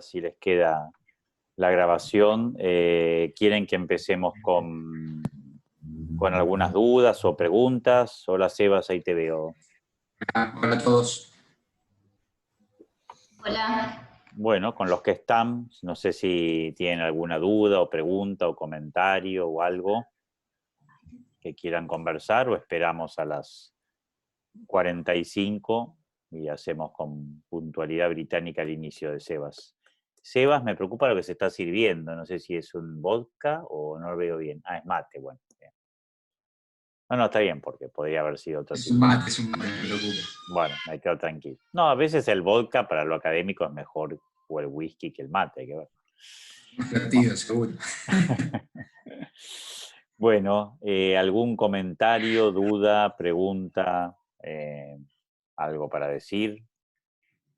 si les queda la grabación. ¿Quieren que empecemos con algunas dudas o preguntas? Hola Sebas, ahí te veo. Hola a todos. Hola. Bueno, con los que están, no sé si tienen alguna duda o pregunta o comentario o algo que quieran conversar, o esperamos a las 45 y hacemos con puntualidad británica el inicio de Sebas. Sebas, me preocupa lo que se está sirviendo, no sé si es un vodka o no lo veo bien. Ah, es mate, bueno. Bien. No, está bien, porque podría haber sido otro tipo. Es un mate, no te preocupes. Bueno, me quedo tranquilo. No, a veces el vodka para lo académico es mejor, o el whisky, que el mate, hay que ver. Más divertido, seguro. Bueno, ¿algún comentario, duda, pregunta, algo para decir?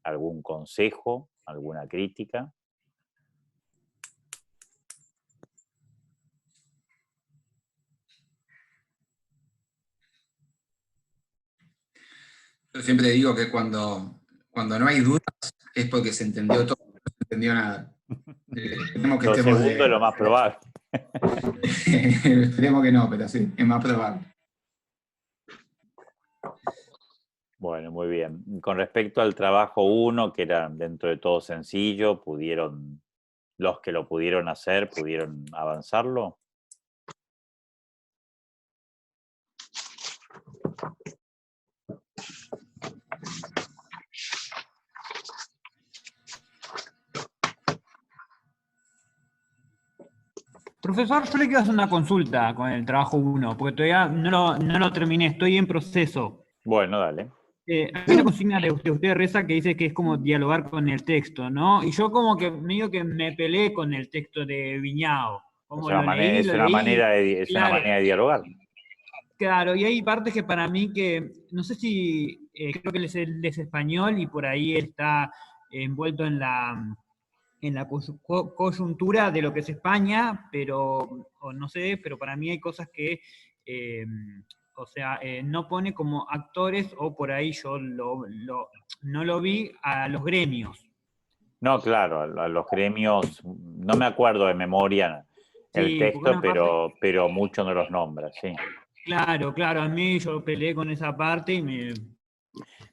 ¿Algún consejo? ¿Alguna crítica? Yo siempre digo que cuando no hay dudas es porque se entendió todo, no se entendió nada. Esperemos que Lo estemos segundo es lo más probable. Esperemos que no, pero sí, es más probable. Bueno, muy bien. Con respecto al trabajo 1, que era dentro de todo sencillo, los que lo pudieron hacer, pudieron avanzarlo. Profesor, yo le quiero hacer una consulta con el trabajo 1, porque todavía no lo terminé, estoy en proceso. Bueno, dale. Hay una consigna de usted, Reza, que dice que es como dialogar con el texto, ¿no? Y yo como que medio que me peleé con el texto de Viñao. Como lo leí, Es una manera de dialogar. Claro, y hay partes que para mí que, no sé si, creo que él es español y por ahí está envuelto en la coyuntura de lo que es España, pero, o no sé, pero para mí hay cosas que, no pone como actores, o por ahí yo no lo vi a los gremios. No, claro, a los gremios, no me acuerdo de memoria el Sí, porque texto, una parte, pero mucho no los nombra, sí. claro, a mí yo peleé con esa parte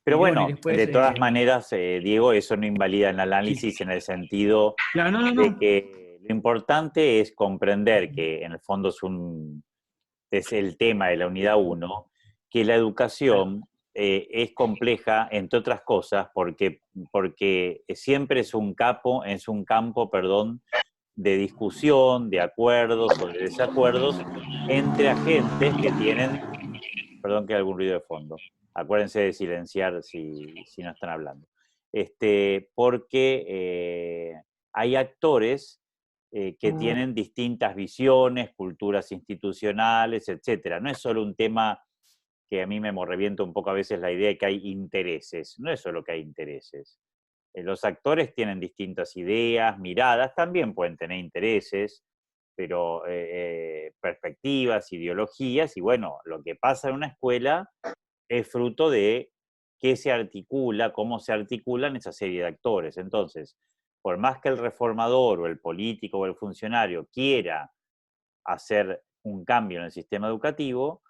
Pero y bueno, y bueno, después... de todas maneras, Diego, eso no invalida el análisis sí. en el sentido Claro, de que lo importante es comprender que en el fondo es el tema de la unidad 1, que la educación es compleja, entre otras cosas, porque siempre es un campo, de discusión, de acuerdos o de desacuerdos entre agentes que tienen, perdón que hay algún ruido de fondo, acuérdense de silenciar si no están hablando, porque hay actores que tienen distintas visiones, culturas institucionales, etcétera. No es solo un tema que a mí me revienta un poco a veces la idea de que hay intereses, no es solo que hay intereses. Los actores tienen distintas ideas, miradas, también pueden tener intereses, pero perspectivas, ideologías, y bueno, lo que pasa en una escuela es fruto de qué se articula, cómo se articulan esa serie de actores. Entonces, por más que el reformador o el político o el funcionario quiera hacer un cambio en el sistema educativo,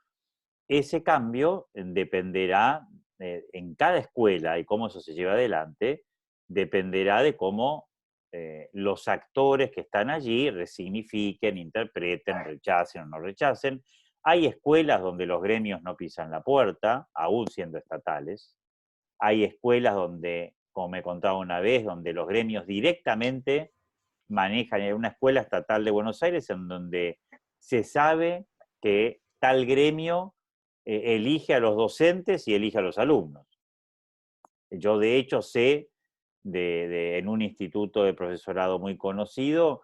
ese cambio dependerá en cada escuela, y cómo eso se lleva adelante, dependerá de cómo los actores que están allí resignifiquen, interpreten, rechacen o no rechacen. Hay escuelas donde los gremios no pisan la puerta, aún siendo estatales. Hay escuelas donde, como me contaba una vez, donde los gremios directamente manejan. Hay una escuela estatal de Buenos Aires en donde se sabe que tal gremio elige a los docentes y elige a los alumnos. Yo de hecho sé en un instituto de profesorado muy conocido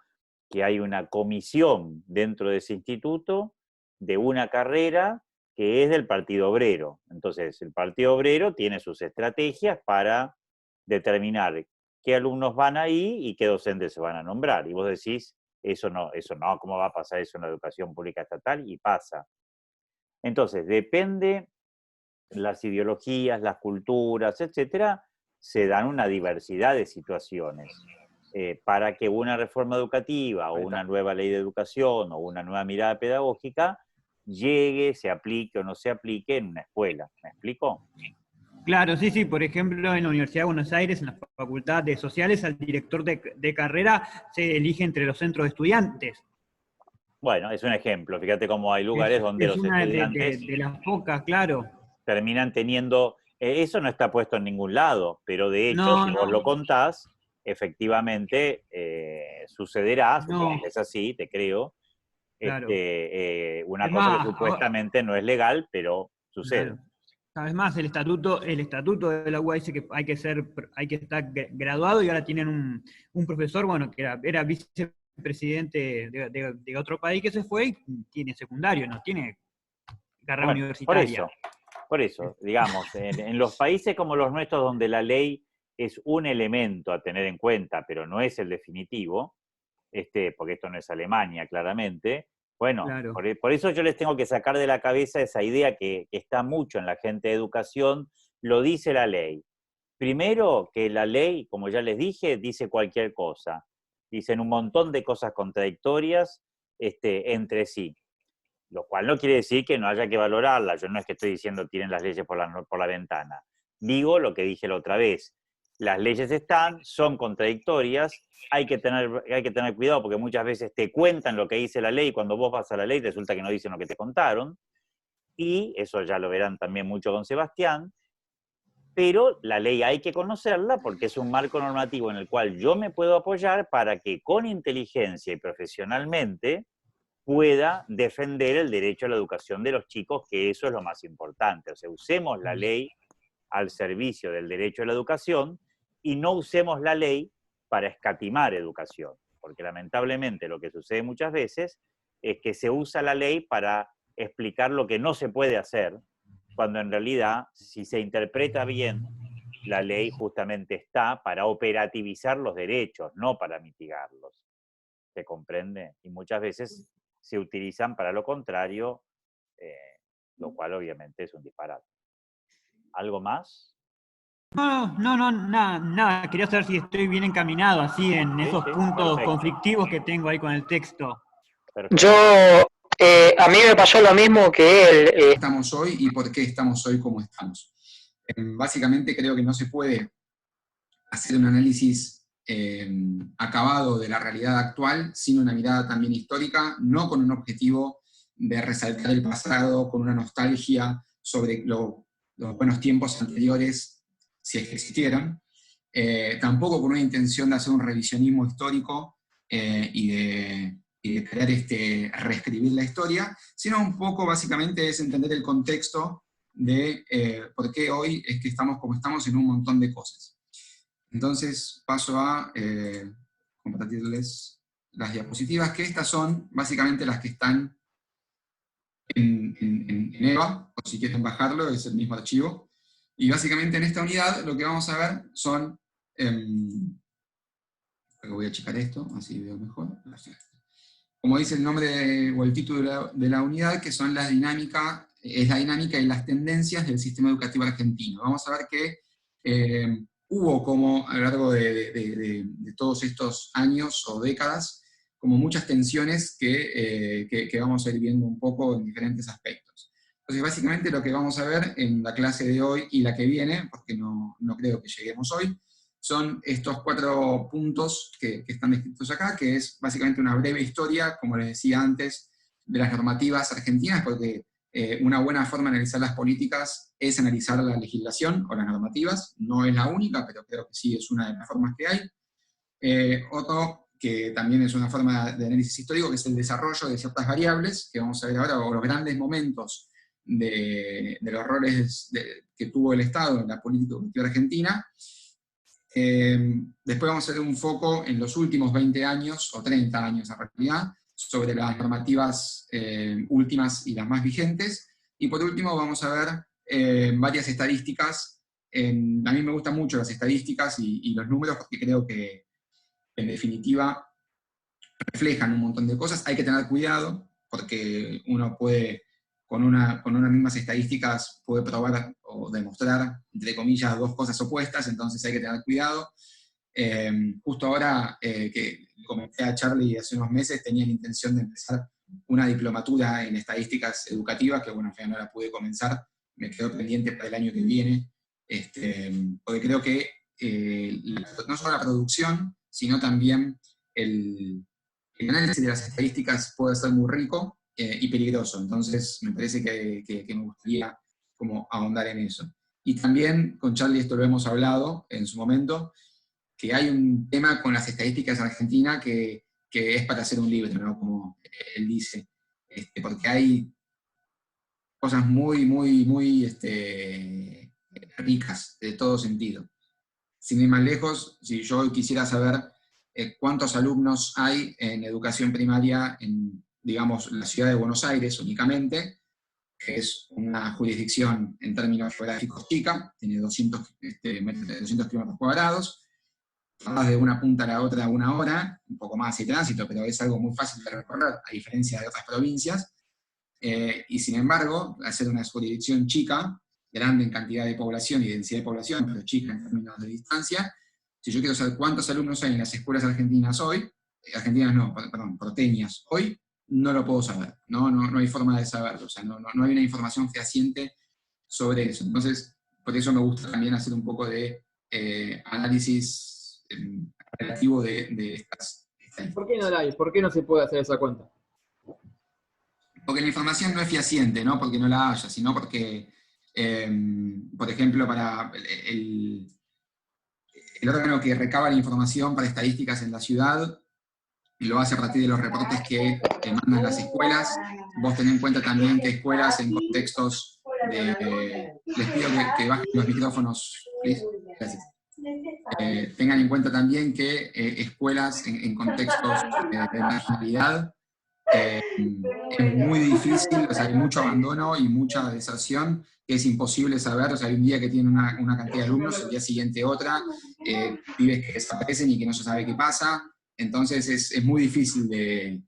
que hay una comisión dentro de ese instituto de una carrera que es del Partido Obrero. Entonces, el Partido Obrero tiene sus estrategias para determinar qué alumnos van ahí y qué docentes se van a nombrar. Y vos decís, eso no, ¿cómo va a pasar eso en la educación pública estatal? Y pasa. Entonces, depende las ideologías, las culturas, etcétera, se dan una diversidad de situaciones. para que una reforma educativa o una nueva ley de educación o una nueva mirada pedagógica llegue, se aplique o no se aplique en una escuela. ¿Me explico? Claro, sí, sí. Por ejemplo, en la Universidad de Buenos Aires, en la Facultad de Sociales, al director de carrera se elige entre los centros de estudiantes. Bueno, es un ejemplo. Fíjate cómo hay lugares donde Es los una estudiantes de las pocas, claro. terminan teniendo... eso no está puesto en ningún lado, pero de hecho, No, si vos lo no, contás, efectivamente sucederá, supongo no, que es así, te creo, claro. una Es cosa que más, supuestamente no es legal, pero sucede. claro. Sabes más, el estatuto de la UBA dice que hay que estar graduado, y ahora tienen un profesor, bueno, que era vicepresidente de otro país que se fue y tiene secundario, no tiene carrera Bueno, universitaria. por eso, digamos, en los países como los nuestros, donde la ley es un elemento a tener en cuenta, pero no es el definitivo, porque esto no es Alemania, claramente. Bueno, Claro. por eso yo les tengo que sacar de la cabeza esa idea que está mucho en la gente de educación, lo dice la ley. Primero, que la ley, como ya les dije, dice cualquier cosa. Dicen un montón de cosas contradictorias entre sí. Lo cual no quiere decir que no haya que valorarla. Yo no es que estoy diciendo tiren las leyes por la ventana. Digo lo que dije la otra vez. Las leyes son contradictorias, hay que tener cuidado porque muchas veces te cuentan lo que dice la ley y cuando vos vas a la ley resulta que no dicen lo que te contaron. Y eso ya lo verán también mucho con Sebastián. Pero la ley hay que conocerla porque es un marco normativo en el cual yo me puedo apoyar para que con inteligencia y profesionalmente pueda defender el derecho a la educación de los chicos, que eso es lo más importante. O sea, usemos la ley al servicio del derecho a la educación y no usemos la ley para escatimar educación, porque lamentablemente lo que sucede muchas veces es que se usa la ley para explicar lo que no se puede hacer, cuando en realidad, si se interpreta bien, la ley justamente está para operativizar los derechos, no para mitigarlos. ¿Se comprende? Y muchas veces se utilizan para lo contrario, lo cual obviamente es un disparate. ¿Algo más? No, nada. Quería saber si estoy bien encaminado, así, en Sí, esos sí, puntos perfecto. conflictivos que tengo ahí con el texto. Perfecto. Yo, a mí me pasó lo mismo que él. Estamos hoy y por qué estamos hoy como estamos. Básicamente creo que no se puede hacer un análisis acabado de la realidad actual sin una mirada también histórica, no con un objetivo de resaltar el pasado, con una nostalgia sobre los buenos tiempos anteriores, si es que existieron, tampoco con una intención de hacer un revisionismo histórico y de querer reescribir la historia, sino un poco básicamente es entender el contexto de por qué hoy es que estamos como estamos en un montón de cosas. Entonces paso a compartirles las diapositivas, que estas son básicamente las que están en EVA, o si quieren bajarlo, es el mismo archivo. Y básicamente en esta unidad lo que vamos a ver son, voy a checar esto, así veo mejor. Como dice el nombre o el título de la unidad, que son las dinámicas, es la dinámica y las tendencias del sistema educativo argentino. Vamos a ver que hubo como a lo largo de todos estos años o décadas, como muchas tensiones que vamos a ir viendo un poco en diferentes aspectos. Entonces básicamente lo que vamos a ver en la clase de hoy y la que viene, porque no creo que lleguemos hoy, son estos 4 puntos que están descritos acá, que es básicamente una breve historia, como les decía antes, de las normativas argentinas, porque una buena forma de analizar las políticas es analizar la legislación o las normativas, no es la única, pero creo que sí es una de las formas que hay. Otro que también es una forma de análisis histórico, que es el desarrollo de ciertas variables, que vamos a ver ahora, o los grandes momentos de los roles que tuvo el Estado en la política educativa argentina. Después vamos a hacer un foco en los últimos 20 años, o 30 años en realidad, sobre las normativas últimas y las más vigentes. Y por último vamos a ver varias estadísticas. A mí me gustan mucho las estadísticas y los números porque creo que en definitiva reflejan un montón de cosas. Hay que tener cuidado porque uno puede, con unas mismas estadísticas, puede probar o demostrar, entre comillas, 2 cosas opuestas, entonces hay que tener cuidado. Justo ahora que comenté a Charlie hace unos meses, tenía la intención de empezar una diplomatura en estadísticas educativas, que bueno, al final no la pude comenzar, me quedó pendiente para el año que viene, porque creo que no solo la producción, sino también el análisis de las estadísticas puede ser muy rico y peligroso, entonces me parece que me gustaría como ahondar en eso. Y también con Charlie esto lo hemos hablado en su momento, que hay un tema con las estadísticas en Argentina que es para hacer un libro, ¿no? Como él dice, porque hay cosas muy, muy, muy ricas de todo sentido. Sin ir más lejos, si yo quisiera saber cuántos alumnos hay en educación primaria en, digamos, la ciudad de Buenos Aires únicamente, que es una jurisdicción en términos geográficos chica, tiene 200 kilómetros cuadrados, vas de una punta a la otra 1 hora, un poco más de tránsito, pero es algo muy fácil de recorrer, a diferencia de otras provincias, y sin embargo, al ser una jurisdicción chica, grande en cantidad de población y densidad de población, pero chica en términos de distancia, si yo quiero saber cuántos alumnos hay en las escuelas argentinas hoy, argentinas no, perdón, porteñas, hoy, no lo puedo saber, no hay forma de saberlo, o sea, no hay una información fehaciente sobre eso. Entonces, por eso me gusta también hacer un poco de análisis relativo de estas estadísticas. ¿Por qué no la hay? ¿Por qué no se puede hacer esa cuenta? Porque la información no es fehaciente, no porque no la haya, sino porque, por ejemplo, para el órgano que recaba la información para estadísticas en la ciudad, lo hace a partir de los reportes que mandan las escuelas. Vos tenés en cuenta también que escuelas en contextos de... Les pido que bajen los micrófonos, please. Gracias. Tengan en cuenta también que escuelas en contextos de marginalidad es muy difícil, o sea, hay mucho abandono y mucha deserción, que es imposible saber, o sea, hay un día que tienen una cantidad de alumnos, el día siguiente otra, pibes que desaparecen y que no se sabe qué pasa, entonces es muy difícil de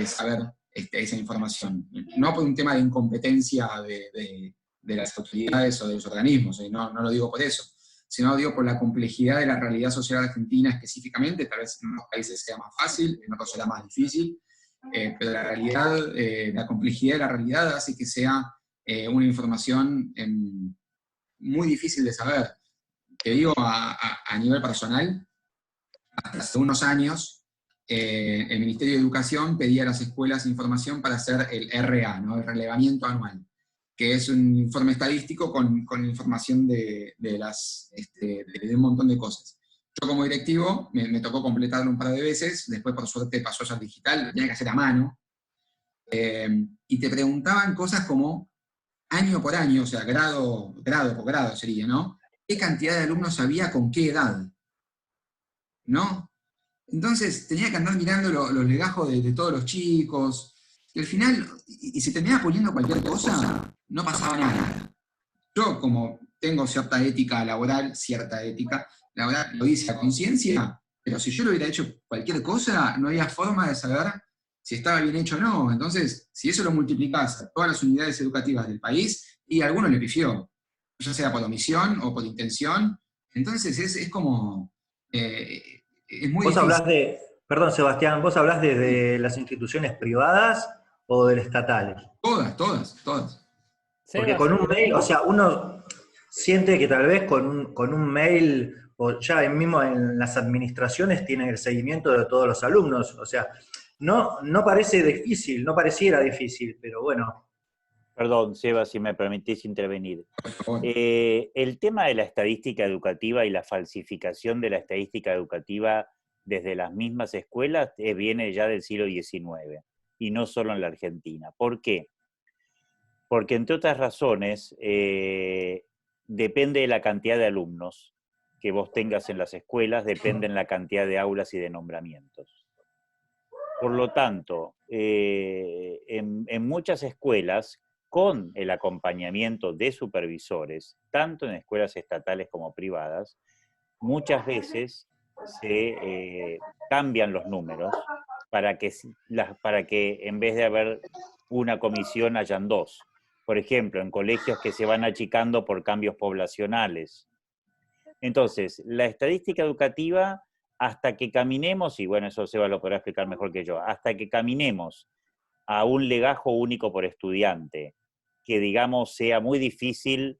saber esa información. No por un tema de incompetencia de las autoridades o de los organismos, no lo digo por eso, sino digo por la complejidad de la realidad social argentina específicamente, tal vez en unos países sea más fácil, en otros será más difícil, pero la realidad, la complejidad de la realidad hace que sea una información muy difícil de saber. Te digo, a nivel personal, hasta hace unos años, el Ministerio de Educación pedía a las escuelas información para hacer el RA, ¿no? El relevamiento anual, que es un informe estadístico con información de un montón de cosas. Yo como directivo me tocó completarlo un par de veces, después por suerte pasó a ser digital, lo tenía que hacer a mano, y te preguntaban cosas como año por año, o sea, grado por grado sería, ¿no? ¿Qué cantidad de alumnos había con qué edad? ¿No? Entonces tenía que andar mirando los legajos de todos los chicos, y al final, y se terminaba poniendo cualquier cosa, no pasaba nada. Yo, como tengo cierta ética laboral, lo hice a conciencia, pero si yo lo hubiera hecho cualquier cosa, no había forma de saber si estaba bien hecho o no. Entonces, si eso lo multiplicás a todas las unidades educativas del país, y a alguno le pifió, ya sea por omisión o por intención, entonces es como... es muy Vos difícil. hablás de, perdón Sebastián, ¿vos hablás desde las instituciones privadas o de las estatales? Todas. Porque con un mail, o sea, uno siente que tal vez con un mail, o ya mismo en las administraciones tienen el seguimiento de todos los alumnos, o sea, no parece difícil, no pareciera difícil, pero bueno. Perdón, Seba, si me permitís intervenir. Por favor. El tema de la estadística educativa y la falsificación de la estadística educativa desde las mismas escuelas viene ya del siglo XIX, y no solo en la Argentina. ¿Por qué? Porque, entre otras razones, depende de la cantidad de alumnos que vos tengas en las escuelas, depende en la cantidad de aulas y de nombramientos. Por lo tanto, en muchas escuelas, con el acompañamiento de supervisores, tanto en escuelas estatales como privadas, muchas veces se cambian los números para que en vez de haber una comisión hayan dos. Por ejemplo, en colegios que se van achicando por cambios poblacionales, Entonces, la estadística educativa, hasta que caminemos, y bueno, eso Seba lo podrá explicar mejor que yo, hasta que caminemos a un legajo único por estudiante, que digamos sea muy difícil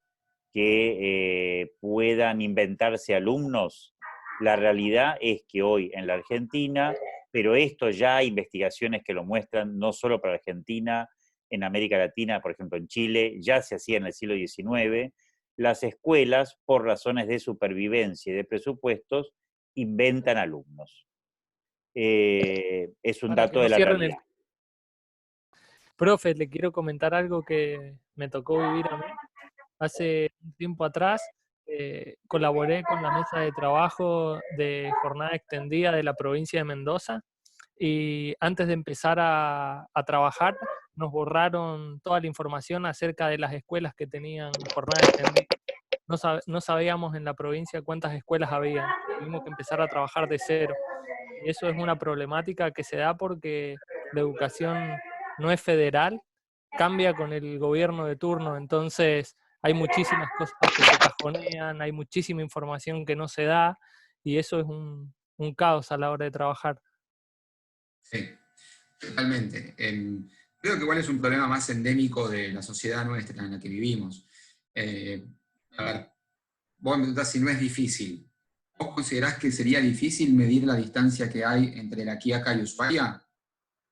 que puedan inventarse alumnos, la realidad es que hoy en la Argentina, pero esto ya hay investigaciones que lo muestran, no solo para Argentina, en América Latina, por ejemplo en Chile, ya se hacía en el siglo XIX, las escuelas, por razones de supervivencia y de presupuestos, inventan alumnos. Es un Para que dato no de la cierren realidad. Profe, le quiero comentar algo que me tocó vivir a mí. Hace un tiempo atrás colaboré con la mesa de trabajo de jornada extendida de la provincia de Mendoza y antes de empezar a trabajar nos borraron toda la información acerca de las escuelas que tenían jornada extendida. No sabíamos en la provincia cuántas escuelas había. Tuvimos que empezar a trabajar de cero. Y eso es una problemática que se da porque la educación no es federal, cambia con el gobierno de turno, entonces hay muchísimas cosas que se cajonean, hay muchísima información que no se da, y eso es un caos a la hora de trabajar. Sí, totalmente. Creo que igual es un problema más endémico de la sociedad nuestra en la que vivimos. A ver, vos me preguntás si no es difícil. ¿Vos considerás que sería difícil medir la distancia que hay entre La Quiaca y Ushuaia?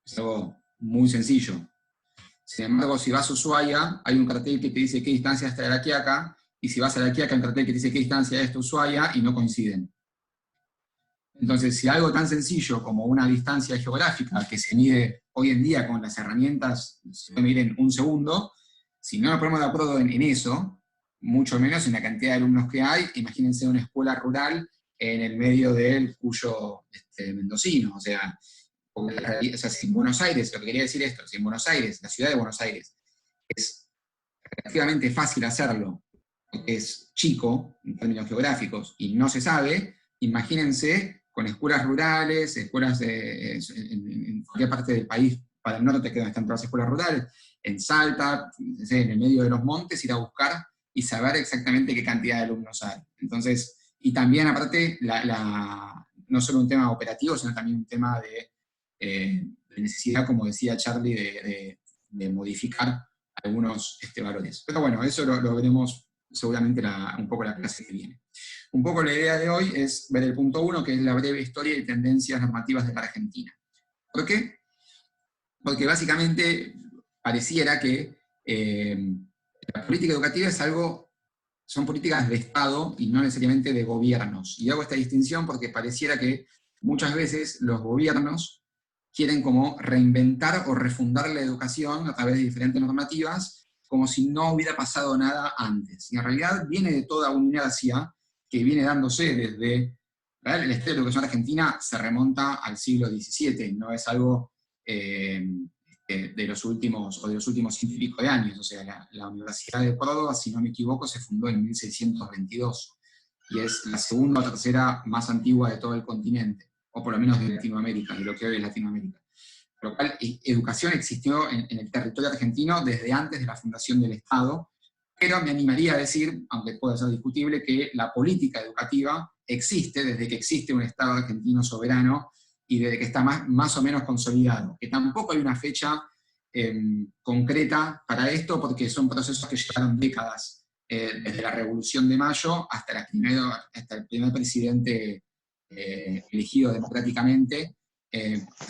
Es algo muy sencillo. Sin embargo, si vas a Ushuaia, hay un cartel que te dice qué distancia está de La Quiaca, y si vas a La Quiaca hay un cartel que te dice qué distancia es de Ushuaia, y no coinciden. Entonces, si algo tan sencillo como una distancia geográfica que se mide hoy en día con las herramientas, se puede medir en un segundo, si no nos ponemos de acuerdo en eso, mucho menos en la cantidad de alumnos que hay, imagínense una escuela rural en el medio del Cuyo mendocino, o sea, si en Buenos Aires, lo que quería decir esto, si en Buenos Aires, la ciudad de Buenos Aires, es relativamente fácil hacerlo, porque es chico en términos geográficos y no se sabe, imagínense con escuelas rurales, escuelas en cualquier parte del país, para el norte que donde están todas las escuelas rurales, en Salta, en el medio de los montes, ir a buscar y saber exactamente qué cantidad de alumnos hay. Entonces, y también aparte, no solo un tema operativo, sino también un tema de necesidad, como decía Charlie, de modificar algunos valores. Pero bueno, eso lo veremos seguramente un poco la clase que viene. Un poco la idea de hoy es ver el punto 1, que es la breve historia y tendencias normativas de la Argentina. ¿Por qué? Porque básicamente pareciera que la política educativa son políticas de Estado y no necesariamente de gobiernos. Y hago esta distinción porque pareciera que muchas veces los gobiernos quieren como reinventar o refundar la educación a través de diferentes normativas, como si no hubiera pasado nada antes. Y en realidad viene de toda una inercia que viene dándose desde... La historia de la educación argentina se remonta al siglo XVII, no es algo de los últimos 100 y pico de años. O sea, la Universidad de Córdoba, si no me equivoco, se fundó en 1622, y es la segunda o tercera más antigua de todo el continente, o por lo menos de Latinoamérica, de lo que hoy es Latinoamérica. Por lo cual, educación existió en el territorio argentino desde antes de la fundación del Estado, pero me animaría a decir, aunque pueda ser discutible, que la política educativa existe desde que existe un Estado argentino soberano y desde que está más o menos consolidado. Que tampoco hay una fecha concreta para esto, porque son procesos que llevaron décadas, desde la Revolución de Mayo hasta el primer presidente elegido democráticamente,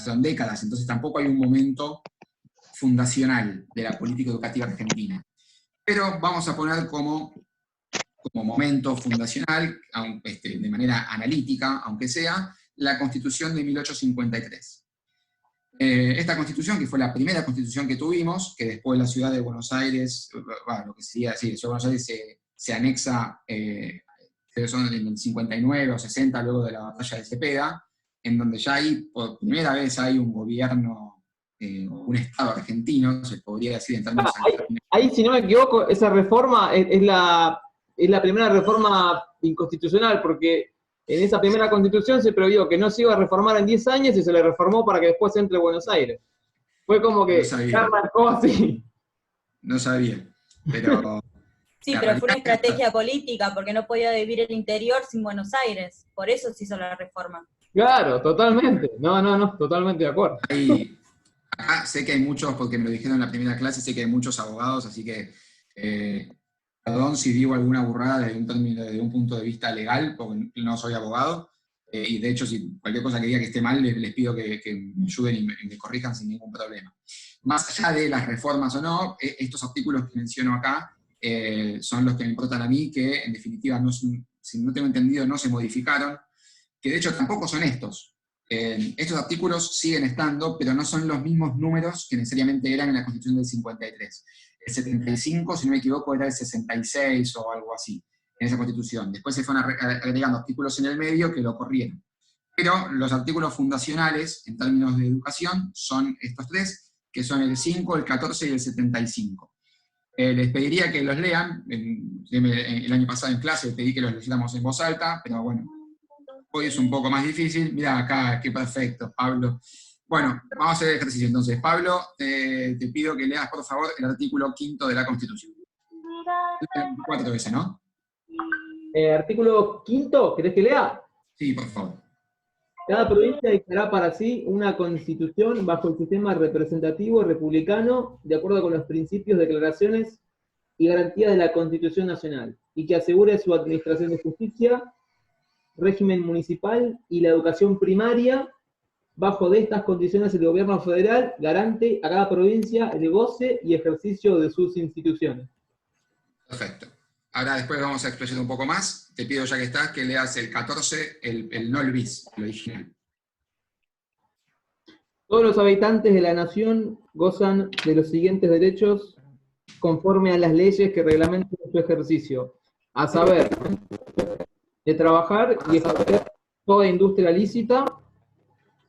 son décadas, entonces tampoco hay un momento fundacional de la política educativa argentina. Pero vamos a poner como momento fundacional, de manera analítica, aunque sea, la Constitución de 1853. Esta Constitución, que fue la primera Constitución que tuvimos, que después la Ciudad de Buenos Aires, lo que sería, sí, la Ciudad de Buenos Aires se anexa, son en el 59 o 60, luego de la batalla de Cepeda, en donde ya por primera vez hay un gobierno, un Estado argentino, se podría decir en términos... Ahí, si no me equivoco, esa reforma es la primera reforma inconstitucional, porque en esa primera Constitución se prohibió que no se iba a reformar en 10 años y se le reformó para que después entre Buenos Aires. Fue como que ya marcó así. No sabía, pero Sí, La pero fue una realidad- estrategia política, porque no podía vivir el interior sin Buenos Aires. Por eso se hizo la reforma. Claro, totalmente. No, totalmente de acuerdo. Acá sé que hay muchos, porque me lo dijeron en la primera clase, sé que hay muchos abogados, así que perdón si digo alguna burrada desde un punto de vista legal, porque no soy abogado, y de hecho si cualquier cosa que diga que esté mal, les pido que me ayuden y me corrijan sin ningún problema. Más allá de las reformas o no, estos artículos que menciono acá son los que me importan a mí, que en definitiva, si no tengo entendido, no se modificaron, que de hecho tampoco son estos. Estos artículos siguen estando, pero no son los mismos números que necesariamente eran en la Constitución del 53. El 75, si no me equivoco, era el 66 o algo así, en esa Constitución. Después se fueron agregando artículos en el medio que lo corrieron. Pero los artículos fundacionales, en términos de educación, son estos tres, que son el 5, el 14 y el 75. Les pediría que los lean. El año pasado en clase les pedí que los leyéramos en voz alta, pero bueno, hoy es un poco más difícil. Mirá acá, qué perfecto, Pablo. Bueno, vamos a hacer el ejercicio entonces. Pablo, te pido que leas, por favor, el artículo 5 de la Constitución. El 4 ese, ¿no? Artículo 5, ¿querés que lea? Sí, por favor. Cada provincia dictará para sí una constitución bajo el sistema representativo republicano, de acuerdo con los principios, declaraciones y garantías de la Constitución Nacional, y que asegure su administración de justicia, régimen municipal y la educación primaria. Bajo de estas condiciones el gobierno federal garante a cada provincia el goce y ejercicio de sus instituciones. Perfecto. Ahora después vamos a explayar un poco más. Te pido, ya que estás, que leas el 14, no el bis, el original. Todos los habitantes de la nación gozan de los siguientes derechos conforme a las leyes que reglamentan su ejercicio, a saber, de trabajar y ejercer toda industria lícita,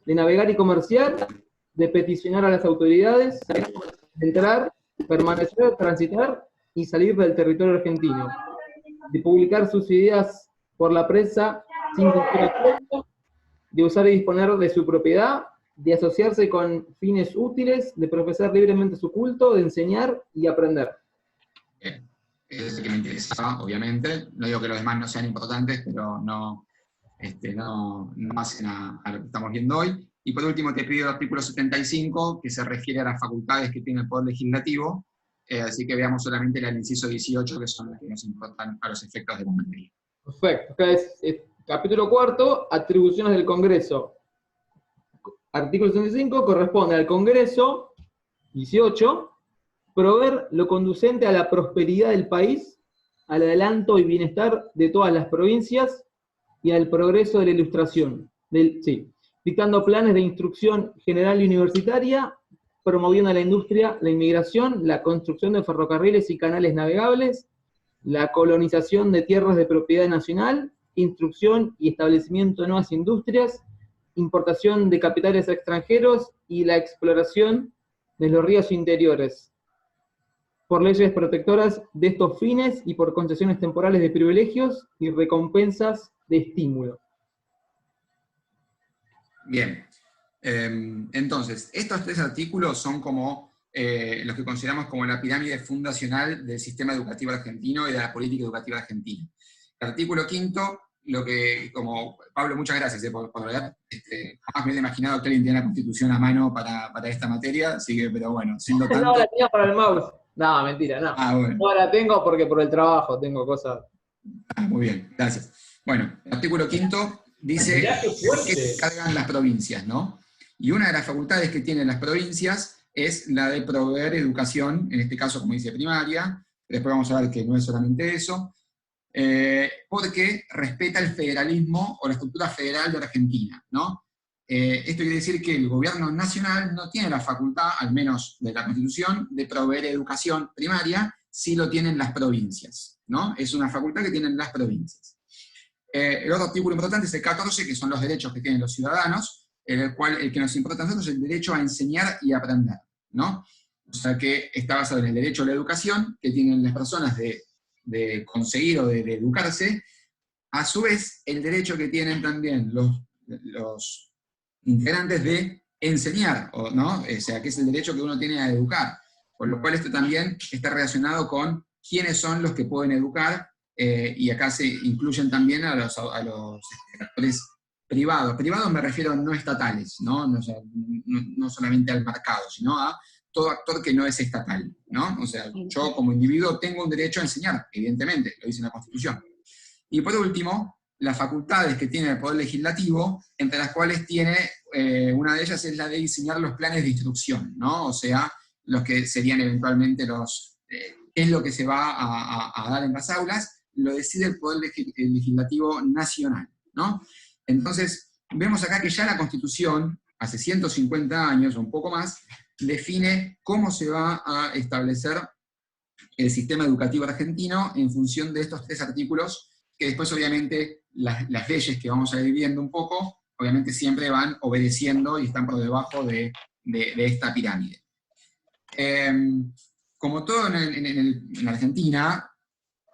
de navegar y comerciar, de peticionar a las autoridades, de entrar, permanecer, transitar y salir del territorio argentino, de publicar sus ideas por la prensa sin conocimiento, de usar y disponer de su propiedad, de asociarse con fines útiles, de profesar libremente su culto, de enseñar y aprender. Bien. Es el que me interesaba, obviamente. No digo que los demás no sean importantes, pero no hacen a lo que estamos viendo hoy. Y por último te pido el artículo 75, que se refiere a las facultades que tiene el Poder Legislativo, así que veamos solamente el inciso 18, que son las que nos importan a los efectos de la materia. Perfecto. Acá es capítulo 4, atribuciones del Congreso. Artículo 75 corresponde al Congreso, 18, proveer lo conducente a la prosperidad del país, al adelanto y bienestar de todas las provincias y al progreso de la ilustración. Dictando planes de instrucción general y universitaria, promoviendo la industria, la inmigración, la construcción de ferrocarriles y canales navegables, la colonización de tierras de propiedad nacional, instrucción y establecimiento de nuevas industrias, importación de capitales extranjeros y la exploración de los ríos interiores, por leyes protectoras de estos fines y por concesiones temporales de privilegios y recompensas de estímulo. Bien. Entonces, estos tres artículos son como los que consideramos como la pirámide fundacional del sistema educativo argentino y de la política educativa argentina. El artículo 5, lo que, como Pablo, muchas gracias por leer. Jamás me hubiera imaginado que alguien tiene la Constitución a mano para esta materia, así que, pero bueno, siendo tanto... No, la tenía para el mouse. No, mentira, no. Bueno. No la tengo porque por el trabajo tengo cosas. Muy bien, gracias. Bueno, el artículo 5 dice que se cargan las provincias, ¿no? Y una de las facultades que tienen las provincias es la de proveer educación, en este caso, como dice, primaria. Después vamos a ver que no es solamente eso, porque respeta el federalismo o la estructura federal de Argentina, ¿no? Esto quiere decir que el gobierno nacional no tiene la facultad, al menos de la Constitución, de proveer educación primaria, si lo tienen las provincias, ¿no? Es una facultad que tienen las provincias. El otro artículo importante es el 14, que son los derechos que tienen los ciudadanos, el que nos importa a nosotros es el derecho a enseñar y aprender, ¿no? O sea que está basado en el derecho a la educación que tienen las personas de conseguir o de educarse, a su vez el derecho que tienen también los integrantes de enseñar, ¿no? O sea, que es el derecho que uno tiene a educar, por lo cual esto también está relacionado con quiénes son los que pueden educar, y acá se incluyen también a los actores privados. Privados me refiero a no estatales, ¿no? O sea, no solamente al mercado, sino a todo actor que no es estatal, ¿no? O sea, yo como individuo tengo un derecho a enseñar, evidentemente, lo dice la Constitución. Y por último, las facultades que tiene el Poder Legislativo, entre las cuales tiene, una de ellas es la de diseñar los planes de instrucción, ¿no? O sea, los que serían eventualmente qué es lo que se va a dar en las aulas, lo decide el Poder Legislativo Nacional, ¿no? Entonces, vemos acá que ya la Constitución, hace 150 años o un poco más, define cómo se va a establecer el sistema educativo argentino en función de estos 3 artículos, que después obviamente las leyes que vamos a ir viendo un poco, obviamente siempre van obedeciendo y están por debajo de esta pirámide. Como todo en Argentina,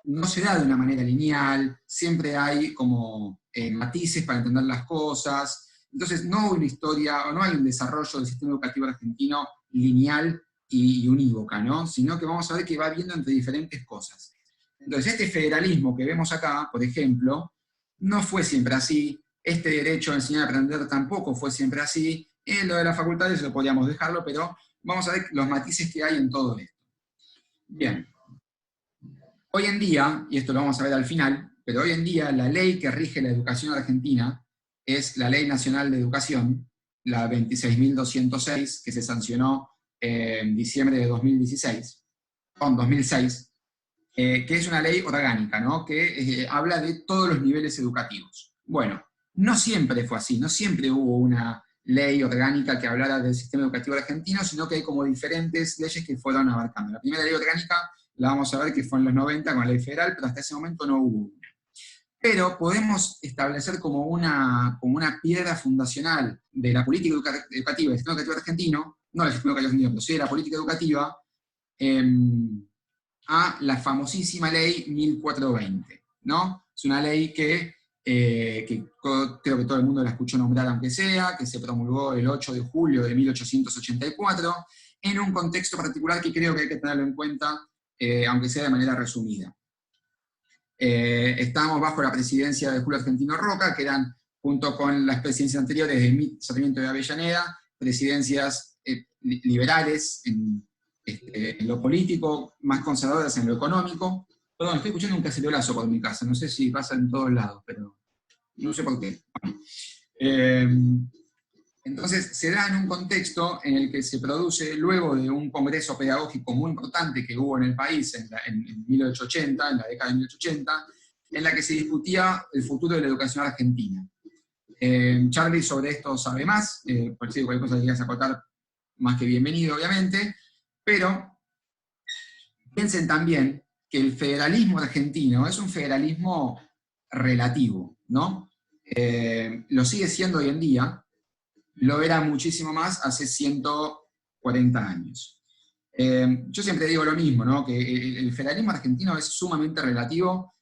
no se da de una manera lineal, siempre hay como matices para entender las cosas, entonces no hay una historia, o no hay un desarrollo del sistema educativo argentino lineal y unívoca, ¿no? Sino que vamos a ver que va viendo entre diferentes cosas. Entonces este federalismo que vemos acá, por ejemplo, no fue siempre así, este derecho a enseñar a aprender tampoco fue siempre así, lo de las facultades lo podríamos dejarlo, pero vamos a ver los matices que hay en todo esto. Bien. Hoy en día, y esto lo vamos a ver al final, pero hoy en día la ley que rige la educación argentina es la Ley Nacional de Educación, la 26.206, que se sancionó en diciembre de 2006, que es una ley orgánica, ¿no? Que habla de todos los niveles educativos. Bueno, no siempre fue así, no siempre hubo una ley orgánica que hablara del sistema educativo argentino, sino que hay como diferentes leyes que fueron abarcando. La primera ley orgánica la vamos a ver que fue en los 90 con la ley federal, pero hasta ese momento no hubo una. Pero podemos establecer como una piedra fundacional de la política educativa del sistema educativo argentino, no del sistema educativo argentino, pero sí de la política educativa, a la famosísima ley 1420, ¿no? Es una ley que creo que todo el mundo la escuchó nombrar aunque sea, que se promulgó el 8 de julio de 1884, en un contexto particular que creo que hay que tenerlo en cuenta, aunque sea de manera resumida. Estábamos bajo la presidencia de Julio Argentino Roca, que eran, junto con las presidencias anteriores del Sarmiento de Avellaneda, presidencias liberales en lo político, más conservadoras en lo económico. Perdón, estoy escuchando un cacerolazo por mi casa, no sé si pasa en todos lados, pero no sé por qué. Entonces, se da en un contexto en el que se produce, luego de un congreso pedagógico muy importante que hubo en el país en 1880, en la década de 1880, en la que se discutía el futuro de la educación argentina. Charlie sobre esto sabe más, por si cualquier cosa que quieras acotar, más que bienvenido, obviamente, pero piensen también que el federalismo argentino es un federalismo relativo, ¿no? Lo sigue siendo hoy en día, lo era muchísimo más hace 140 años. Yo siempre digo lo mismo, ¿no? Que el federalismo argentino es sumamente relativo.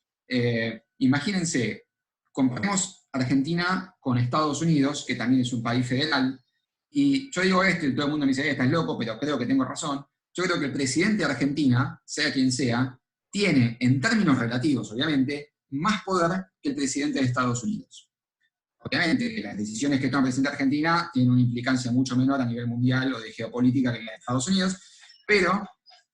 Imagínense, comparemos Argentina con Estados Unidos, que también es un país federal, y yo digo esto y todo el mundo me dice, estás loco, pero creo que tengo razón. Yo creo que el presidente de Argentina, sea quien sea, tiene, en términos relativos, obviamente, más poder que el presidente de Estados Unidos. Obviamente, las decisiones que toma el presidente de Argentina tienen una implicancia mucho menor a nivel mundial o de geopolítica que la de Estados Unidos, pero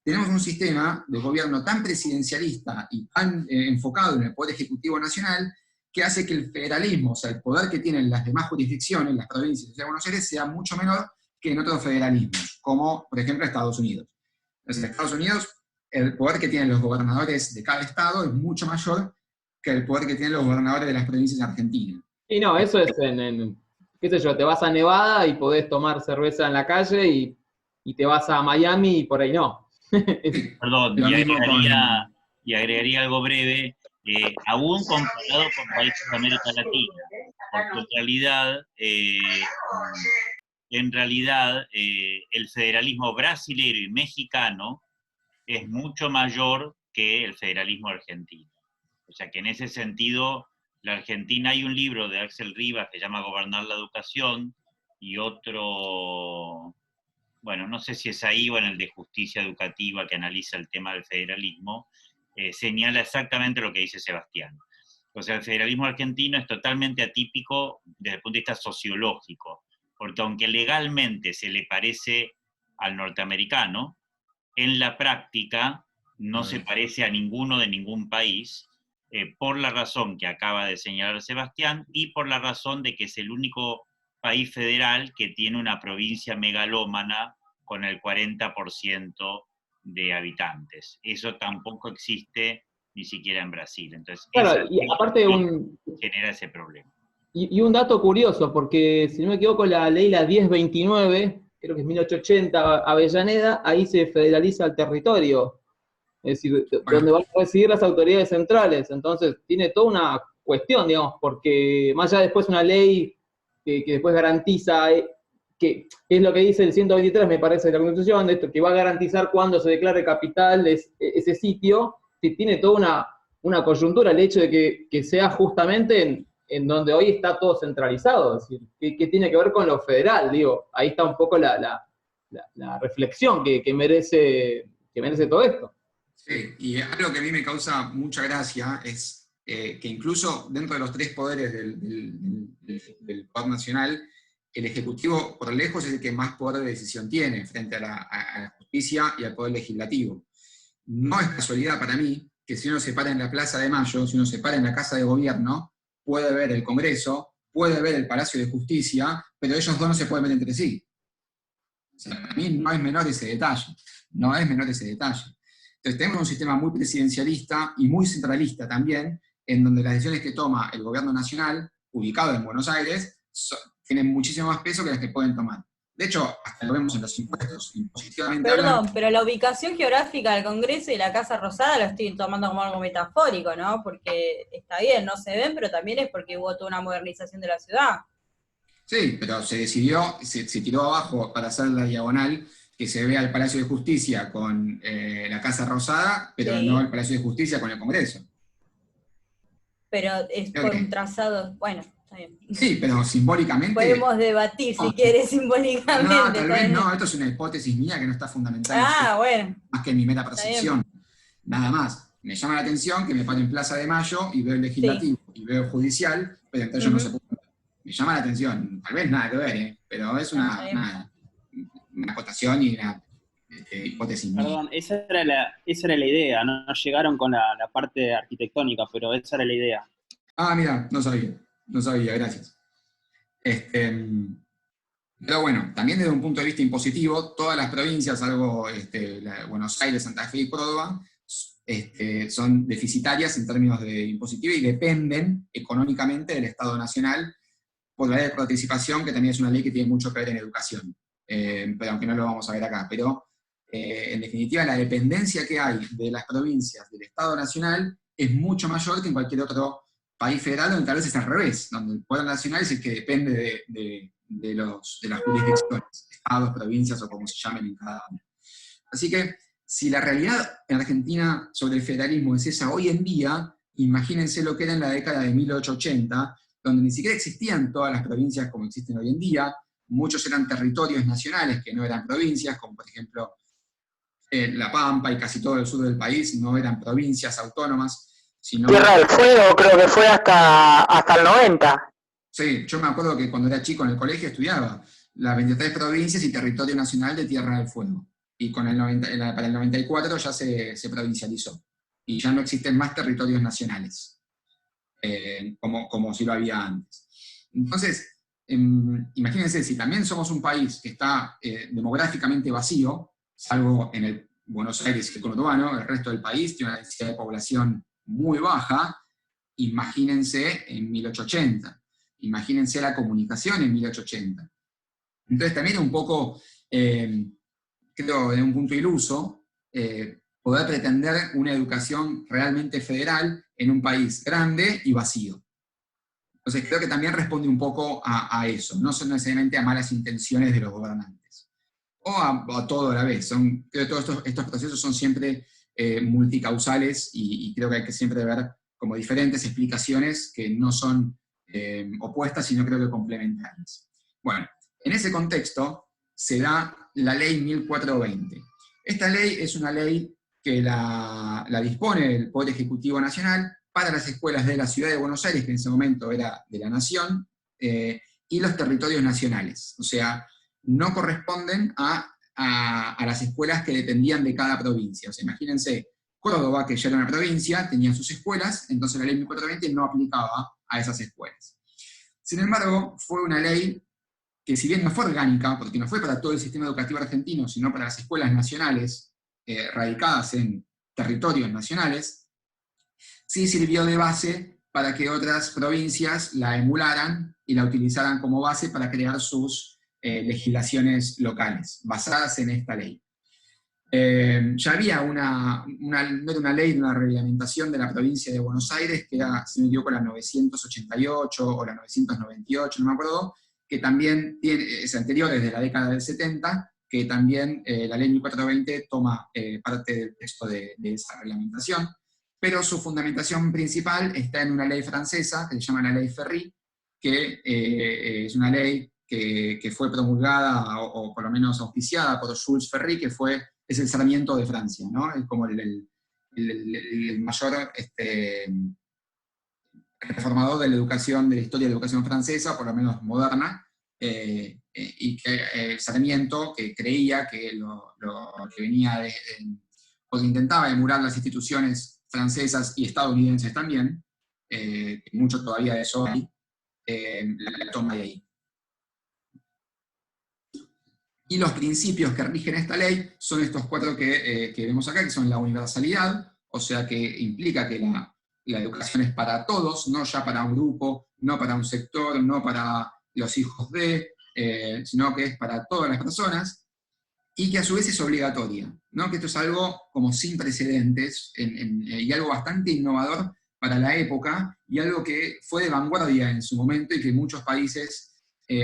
tenemos un sistema de gobierno tan presidencialista y tan enfocado en el Poder Ejecutivo Nacional, que hace que el federalismo, o sea, el poder que tienen las demás jurisdicciones, las provincias de Buenos Aires, sea mucho menor que en otros federalismos, como por ejemplo Estados Unidos. Entonces, en Estados Unidos, el poder que tienen los gobernadores de cada estado es mucho mayor que el poder que tienen los gobernadores de las provincias de Argentina. Y no, eso es qué sé yo, te vas a Nevada y podés tomar cerveza en la calle y te vas a Miami y por ahí no. Perdón, y agregaría algo breve, aún comparado con países de América Latina, porque en realidad el federalismo brasilero y mexicano es mucho mayor que el federalismo argentino. O sea que en ese sentido, la Argentina, hay un libro de Axel Rivas que se llama Gobernar la Educación, y otro bueno, no sé si es ahí o en el de justicia educativa que analiza el tema del federalismo, señala exactamente lo que dice Sebastián. O sea, el federalismo argentino es totalmente atípico desde el punto de vista sociológico, porque aunque legalmente se le parece al norteamericano, en la práctica no se parece a ninguno de ningún país, por la razón que acaba de señalar Sebastián, y por la razón de que es el único país federal que tiene una provincia megalómana con el 40% de habitantes. Eso tampoco existe ni siquiera en Brasil. Entonces, Claro, y aparte genera ese problema. Y un dato curioso, porque si no me equivoco, la ley la 1029, creo que es 1880, Avellaneda, ahí se federaliza el territorio. Es decir, donde van a residir las autoridades centrales. Entonces, tiene toda una cuestión, digamos, porque más allá después una ley que después garantiza, que es lo que dice el 123, me parece, de la Constitución, de esto, que va a garantizar cuando se declare capital ese sitio, que tiene toda una coyuntura el hecho de que sea justamente en donde hoy está todo centralizado, es decir, que tiene que ver con lo federal, digo, ahí está un poco la reflexión que merece todo esto. Sí, y algo que a mí me causa mucha gracia es que incluso dentro de los tres poderes del Poder Nacional, el Ejecutivo por lejos es el que más poder de decisión tiene frente a la justicia y al Poder Legislativo. No es casualidad para mí que si uno se para en la Plaza de Mayo, si uno se para en la Casa de Gobierno, puede ver el Congreso, puede ver el Palacio de Justicia, pero ellos dos no se pueden ver entre sí. O sea, para mí no es menor ese detalle, no es menor ese detalle. Entonces tenemos un sistema muy presidencialista y muy centralista también, en donde las decisiones que toma el gobierno nacional, ubicado en Buenos Aires, tienen muchísimo más peso que las que pueden tomar. De hecho, hasta lo vemos en los impuestos, impositivamente. Perdón, pero la ubicación geográfica del Congreso y la Casa Rosada lo estoy tomando como algo metafórico, ¿no? Porque está bien, no se ven, pero también es porque hubo toda una modernización de la ciudad. Sí, pero se decidió, se tiró abajo para hacer la diagonal, que se vea el Palacio de Justicia con la Casa Rosada, pero Sí. no el Palacio de Justicia con el Congreso. Pero es por un trazado, bueno, está bien. Sí, pero simbólicamente... Podemos debatir si quieres simbólicamente. No, tal vez no, esto es una hipótesis mía que no está fundamentada. Bueno. Más que en mi mera percepción. Nada más. Me llama la atención que me paro en Plaza de Mayo y veo el legislativo y veo el judicial, pero entre ellos no se puede. Me llama la atención. Tal vez nada que ver, pero es una acotación y una hipótesis mía. Perdón, esa era la idea, no llegaron con la parte arquitectónica, pero esa era la idea. Ah, mira, no sabía, gracias. Pero bueno, también desde un punto de vista impositivo, todas las provincias, salvo Buenos Aires, Santa Fe y Córdoba, son deficitarias en términos de impositivo y dependen económicamente del Estado Nacional por la ley de participación, que también es una ley que tiene mucho que ver en educación. Pero aunque no lo vamos a ver acá, pero en definitiva la dependencia que hay de las provincias del Estado Nacional es mucho mayor que en cualquier otro país federal, donde tal vez es al revés, donde el poder nacional es el que depende de las jurisdicciones, estados, provincias o como se llamen en cada uno. Así que, si la realidad en Argentina sobre el federalismo es esa hoy en día, imagínense lo que era en la década de 1880, donde ni siquiera existían todas las provincias como existen hoy en día, muchos eran territorios nacionales que no eran provincias, como por ejemplo La Pampa y casi todo el sur del país no eran provincias autónomas, sino... Tierra del Fuego creo que fue hasta el 90. Sí, yo me acuerdo que cuando era chico en el colegio estudiaba las 23 provincias y territorio nacional de Tierra del Fuego. Y para el 94 ya se provincializó. Y ya no existen más territorios nacionales, como si lo había antes. Entonces, imagínense, si también somos un país que está demográficamente vacío, salvo en el Buenos Aires y el conurbano, el resto del país tiene una densidad de población muy baja, imagínense en 1880. Imagínense la comunicación en 1880. Entonces también un poco, creo, de un punto iluso, poder pretender una educación realmente federal en un país grande y vacío. Entonces creo que también responde un poco a eso, no son necesariamente a malas intenciones de los gobernantes, o a todo a la vez. Creo que todos estos procesos son siempre multicausales y creo que hay que siempre ver como diferentes explicaciones que no son opuestas, sino creo que complementarias. Bueno, en ese contexto se da la ley 1420. Esta ley es una ley que la dispone el Poder Ejecutivo Nacional para las escuelas de la Ciudad de Buenos Aires, que en ese momento era de la Nación, y los territorios nacionales. O sea, no corresponden a las escuelas que dependían de cada provincia. O sea, imagínense, Córdoba, que ya era una provincia, tenía sus escuelas, entonces la ley 1420 no aplicaba a esas escuelas. Sin embargo, fue una ley que, si bien no fue orgánica, porque no fue para todo el sistema educativo argentino, sino para las escuelas nacionales radicadas en territorios nacionales, sí sirvió de base para que otras provincias la emularan y la utilizaran como base para crear sus legislaciones locales, basadas en esta ley. Ya había no era una ley, una reglamentación de la provincia de Buenos Aires, que era, si no me equivoco, la 988 o la 998, no me acuerdo, que también es anterior, desde la década del 70, que también la ley 1420 toma parte del texto de esa reglamentación, pero su fundamentación principal está en una ley francesa, que se llama la ley Ferry, que es una ley que fue promulgada, o por lo menos auspiciada por Jules Ferry, que es el Sarmiento de Francia, ¿no? Es como el mayor reformador de la educación, de la historia de la educación francesa, por lo menos moderna, y que Sarmiento, que creía que lo que venía o que intentaba emular las instituciones francesas y estadounidenses también, mucho todavía de eso hay, la toma de ahí. Y los principios que rigen esta ley son estos 4 que vemos acá, que son la universalidad, o sea que implica que la educación es para todos, no ya para un grupo, no para un sector, no para los hijos de, sino que es para todas las personas, y que a su vez es obligatoria, ¿no? Que esto es algo como sin precedentes, y algo bastante innovador para la época, y algo que fue de vanguardia en su momento, y que muchos países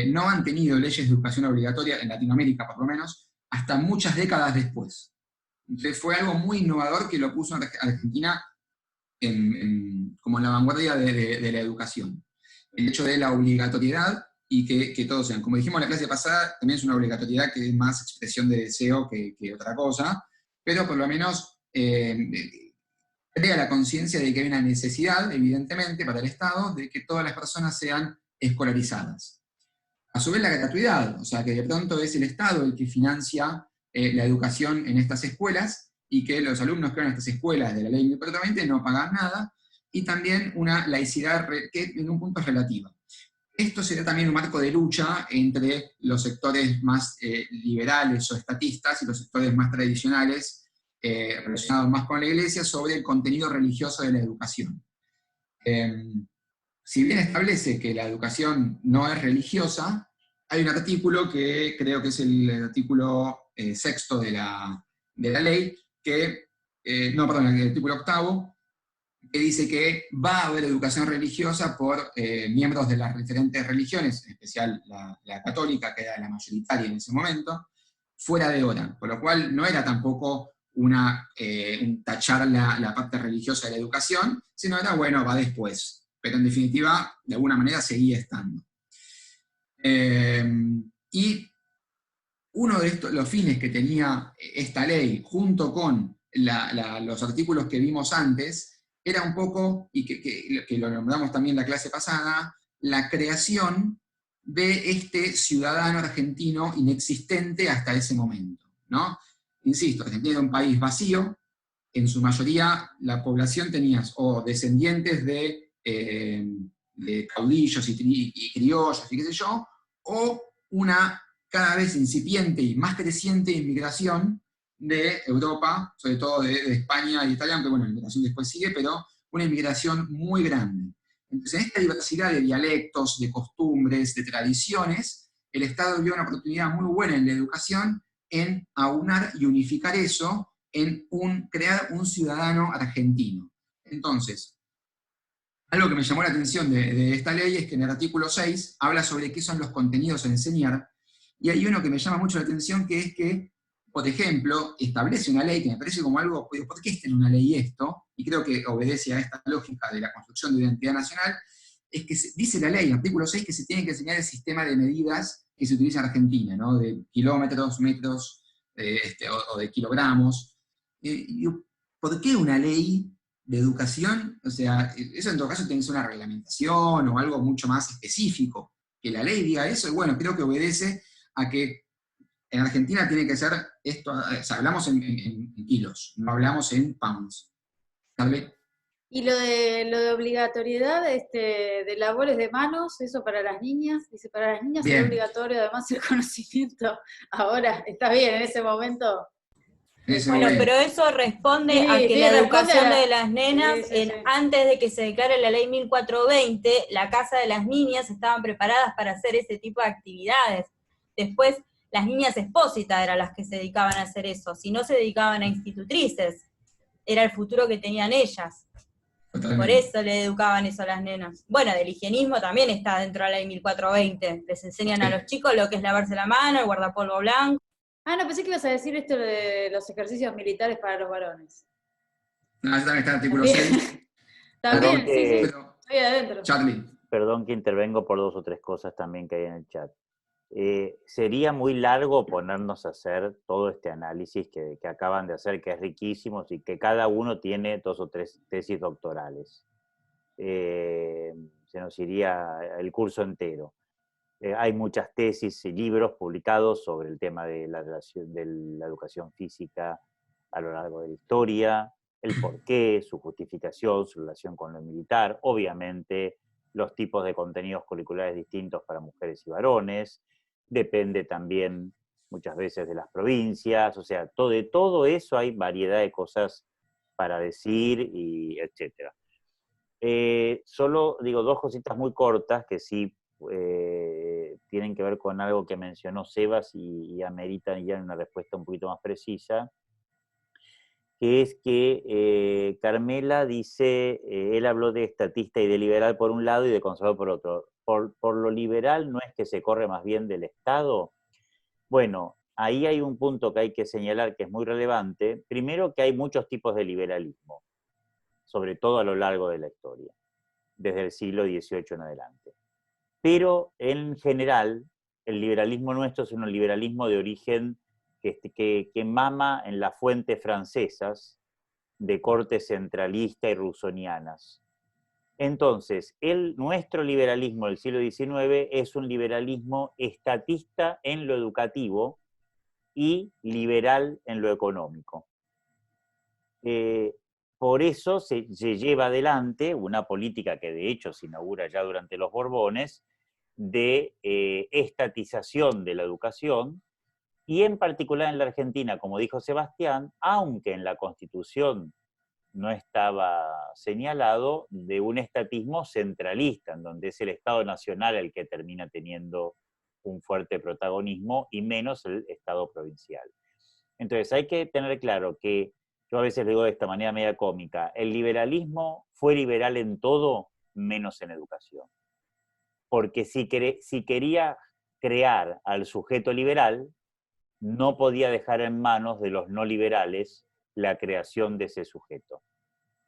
no han tenido leyes de educación obligatoria, en Latinoamérica por lo menos, hasta muchas décadas después. Entonces fue algo muy innovador que lo puso a Argentina como en la vanguardia de la educación. El hecho de la obligatoriedad y que todos sean. Como dijimos en la clase pasada, también es una obligatoriedad que es más expresión de deseo que otra cosa, pero por lo menos crea la conciencia de que hay una necesidad, evidentemente, para el Estado, de que todas las personas sean escolarizadas. A su vez la gratuidad, o sea que de pronto es el Estado el que financia la educación en estas escuelas, y que los alumnos que van a estas escuelas de la ley 1420 no pagan nada, y también una laicidad que en un punto es relativa. Esto será también un marco de lucha entre los sectores más liberales o estatistas y los sectores más tradicionales, relacionados más con la Iglesia, sobre el contenido religioso de la educación. Si bien establece que la educación no es religiosa, hay un artículo que creo que es el artículo 6 de la ley, el artículo 8, que dice que va a haber educación religiosa por miembros de las diferentes religiones, en especial la católica, que era la mayoritaria en ese momento, fuera de hora, por lo cual no era tampoco un tachar la parte religiosa de la educación, sino era, bueno, va después. Pero en definitiva, de alguna manera seguía estando. Y uno de los fines que tenía esta ley, junto con los artículos que vimos antes, era un poco, y que lo nombramos también en la clase pasada, la creación de este ciudadano argentino inexistente hasta ese momento, ¿no? Insisto, Argentina era un país vacío, en su mayoría la población tenía o descendientes de caudillos y criollos y qué sé yo, o una cada vez incipiente y más creciente inmigración de Europa, sobre todo de España y Italia, aunque bueno, la inmigración después sigue, pero una inmigración muy grande. Entonces, en esta diversidad de dialectos, de costumbres, de tradiciones, el Estado vio una oportunidad muy buena en la educación en aunar y unificar eso en crear un ciudadano argentino. Entonces, algo que me llamó la atención de esta ley es que en el artículo 6 habla sobre qué son los contenidos a enseñar, y hay uno que me llama mucho la atención, que es que, por ejemplo, establece una ley que me parece como algo, ¿por qué está en una ley esto? Y creo que obedece a esta lógica de la construcción de identidad nacional, es que dice la ley, en el artículo 6, que se tiene que enseñar el sistema de medidas que se utiliza en Argentina, ¿no? De kilómetros, metros, o de kilogramos. ¿Por qué una ley de educación? O sea, eso en todo caso tiene que ser una reglamentación o algo mucho más específico. Que la ley diga eso, y bueno, creo que obedece a que en Argentina tiene que ser esto, o sea, hablamos en kilos, no hablamos en pounds. ¿Sabe? Y lo de obligatoriedad de labores de manos, eso para las niñas, dice, para las niñas Bien. es obligatorio además el conocimiento. Ahora, está bien, en ese momento. Bueno, pero eso responde Sí, a que sí, la responde educación a la- de las nenas, Sí, sí, sí. antes de que se declare la ley 1420, la casa de las niñas estaban preparadas para hacer ese tipo de actividades. Después, las niñas expósitas eran las que se dedicaban a hacer eso, si no se dedicaban a institutrices, era el futuro que tenían ellas. Totalmente. Por eso le educaban eso a las nenas. Bueno, del higienismo también está dentro de la ley 1420, les enseñan a los chicos lo que es lavarse la mano, el guardapolvo blanco. Ah, no, pensé que ibas a decir esto de los ejercicios militares para los varones. No, eso también está en el artículo También. 6. También, sí, sí, Pero, estoy adentro. Charlie. Perdón que intervengo por 2 o 3 cosas también que hay en el chat. Sería muy largo ponernos a hacer todo este análisis que acaban de hacer, que es riquísimo, y que cada uno tiene 2 o 3 tesis doctorales. Se nos iría el curso entero. Hay muchas tesis y libros publicados sobre el tema de la educación física a lo largo de la historia, el porqué, su justificación, su relación con lo militar, obviamente los tipos de contenidos curriculares distintos para mujeres y varones, depende también muchas veces de las provincias, o sea, de todo eso hay variedad de cosas para decir, y etcétera. Solo digo 2 cositas muy cortas que sí tienen que ver con algo que mencionó Sebas y ameritan ya una respuesta un poquito más precisa, que es que Carmela dice, él habló de estatista y de liberal por un lado y de conservador por otro. Por lo liberal no es que se corre más bien del Estado. Bueno, ahí hay un punto que hay que señalar que es muy relevante. Primero, que hay muchos tipos de liberalismo, sobre todo a lo largo de la historia, desde el siglo XVIII en adelante. Pero en general, el liberalismo nuestro es un liberalismo de origen que mama en las fuentes francesas de corte centralista y rusonianas. Entonces, nuestro liberalismo del siglo XIX es un liberalismo estatista en lo educativo y liberal en lo económico. Por eso se lleva adelante una política que de hecho se inaugura ya durante los Borbones, de estatización de la educación, y en particular en la Argentina, como dijo Sebastián, aunque en la Constitución no estaba señalado, de un estatismo centralista, en donde es el Estado Nacional el que termina teniendo un fuerte protagonismo y menos el Estado provincial. Entonces hay que tener claro que, yo a veces le digo de esta manera media cómica, el liberalismo fue liberal en todo menos en educación. Porque si quería crear al sujeto liberal, no podía dejar en manos de los no liberales la creación de ese sujeto.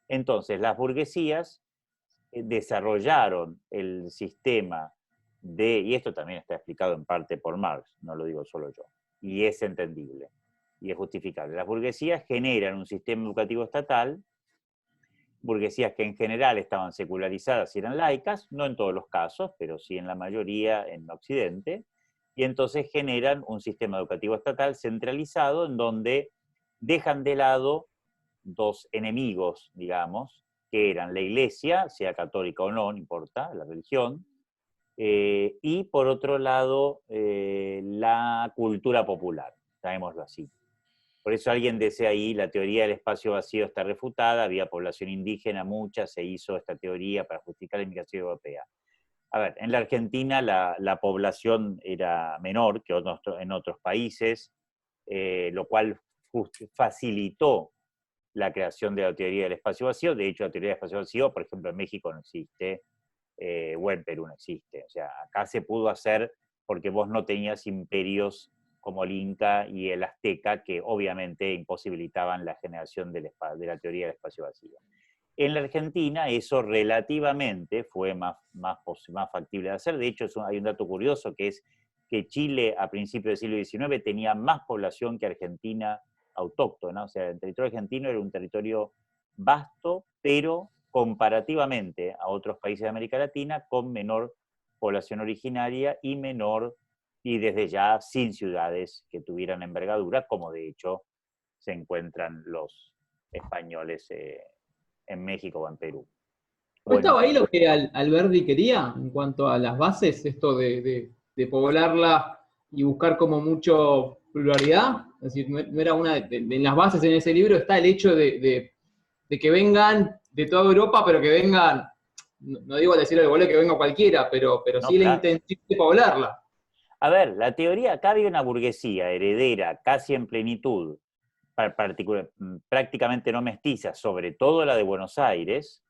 Entonces, las burguesías desarrollaron el sistema y esto también está explicado en parte por Marx, no lo digo solo yo, y es entendible, y es justificable. Las burguesías generan un sistema educativo estatal, burguesías que en general estaban secularizadas y eran laicas, no en todos los casos, pero sí en la mayoría en Occidente, y entonces generan un sistema educativo estatal centralizado en donde dejan de lado 2 enemigos, digamos, que eran la iglesia, sea católica o no, no importa, la religión, y por otro lado la cultura popular, llamémoslo así. Por eso alguien decía ahí, la teoría del espacio vacío está refutada, había población indígena mucha, se hizo esta teoría para justificar la inmigración europea. A ver, en la Argentina la población era menor que en otros países, lo cual facilitó la creación de la teoría del espacio vacío. De hecho, la teoría del espacio vacío, por ejemplo, en México no existe, o en Perú no existe. O sea, acá se pudo hacer porque vos no tenías imperios como el Inca y el Azteca, que obviamente imposibilitaban la generación de la teoría del espacio vacío. En la Argentina eso relativamente fue más factible de hacer. De hecho, hay un dato curioso, que es que Chile a principios del siglo XIX tenía más población que Argentina autóctona, o sea, el territorio argentino era un territorio vasto, pero comparativamente a otros países de América Latina, con menor población originaria y desde ya sin ciudades que tuvieran envergadura, como de hecho se encuentran los españoles en México o en Perú. ¿No estaba ahí lo que Alberdi quería en cuanto a las bases, esto de poblarla y buscar como mucho pluralidad? Es decir, no era una en las bases en ese libro está el hecho de que vengan de toda Europa, pero que vengan, no digo decirlo de vuelo que venga cualquiera, pero No, sí la claro. intención de poblarla. A ver, la teoría, acá había una burguesía heredera casi en plenitud, prácticamente no mestiza, sobre todo la de Buenos Aires.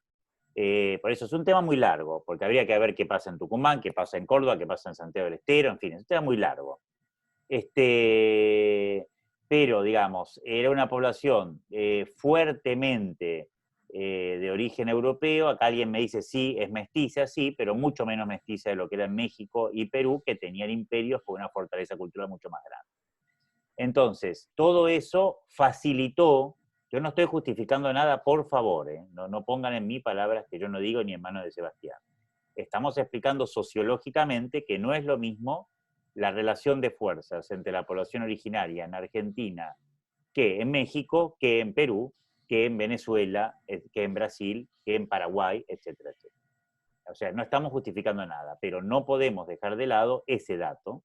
Por eso es un tema muy largo, porque habría que ver qué pasa en Tucumán, qué pasa en Córdoba, qué pasa en Santiago del Estero, en fin, es un tema muy largo. Pero, digamos, era una población fuertemente de origen europeo. Acá alguien me dice, sí, es mestiza, sí, pero mucho menos mestiza de lo que era en México y Perú, que tenían imperios con una fortaleza cultural mucho más grande. Entonces, todo eso facilitó. Yo no estoy justificando nada, por favor, no pongan en mí palabras que yo no digo ni en manos de Sebastián. Estamos explicando sociológicamente que no es lo mismo la relación de fuerzas entre la población originaria en Argentina que en México, que en Perú, que en Venezuela, que en Brasil, que en Paraguay, etcétera, etcétera. O sea, no estamos justificando nada, pero no podemos dejar de lado ese dato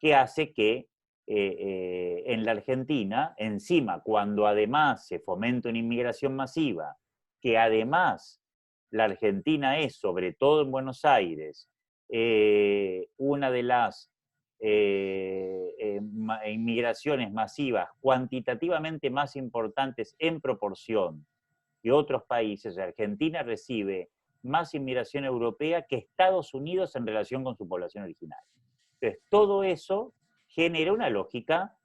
que hace que en la Argentina, encima, cuando además se fomenta una inmigración masiva, que además la Argentina es, sobre todo en Buenos Aires, una de las inmigraciones masivas cuantitativamente más importantes en proporción que otros países. Argentina recibe más inmigración europea que Estados Unidos en relación con su población originaria. Entonces, todo eso genera una lógica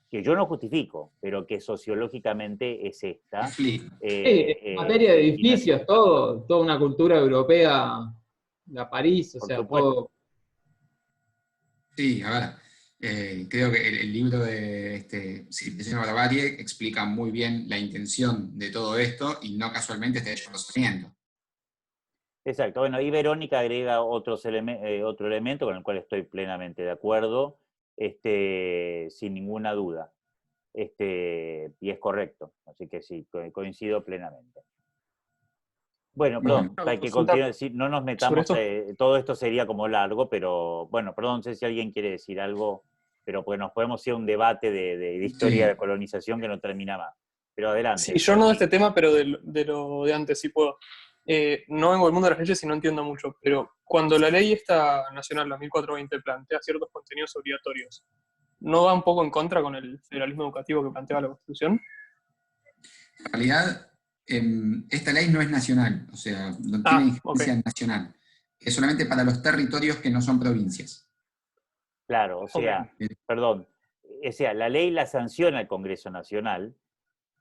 que yo no justifico, pero que sociológicamente es esta. En materia de edificios, toda una cultura europea, la París, o Por sea, supuesto. todo. Sí, a ver, creo que el libro de Civilización y Barbarie explica muy bien la intención de todo esto y no casualmente está hecho rozamiento. Exacto, bueno, y Verónica agrega otro elemento con el cual estoy plenamente de acuerdo, sin ninguna duda, y es correcto, así que sí, coincido plenamente. Bueno, perdón, hay que continuar, no nos metamos, todo esto sería como largo, pero bueno, perdón, no sé si alguien quiere decir algo, pero pues nos podemos ir a un debate de historia de colonización que no termina más. Pero adelante. Sí, yo no de este tema, pero de lo de antes, sí puedo. No vengo del mundo de las leyes y no entiendo mucho, pero cuando la ley esta nacional, la 1420, plantea ciertos contenidos obligatorios, ¿no va un poco en contra con el federalismo educativo que plantea la Constitución? En realidad, esta ley no es nacional, o sea, no tiene vigencia nacional. Es solamente para los territorios que no son provincias. Claro, o sea, perdón, o sea, la ley la sanciona el Congreso Nacional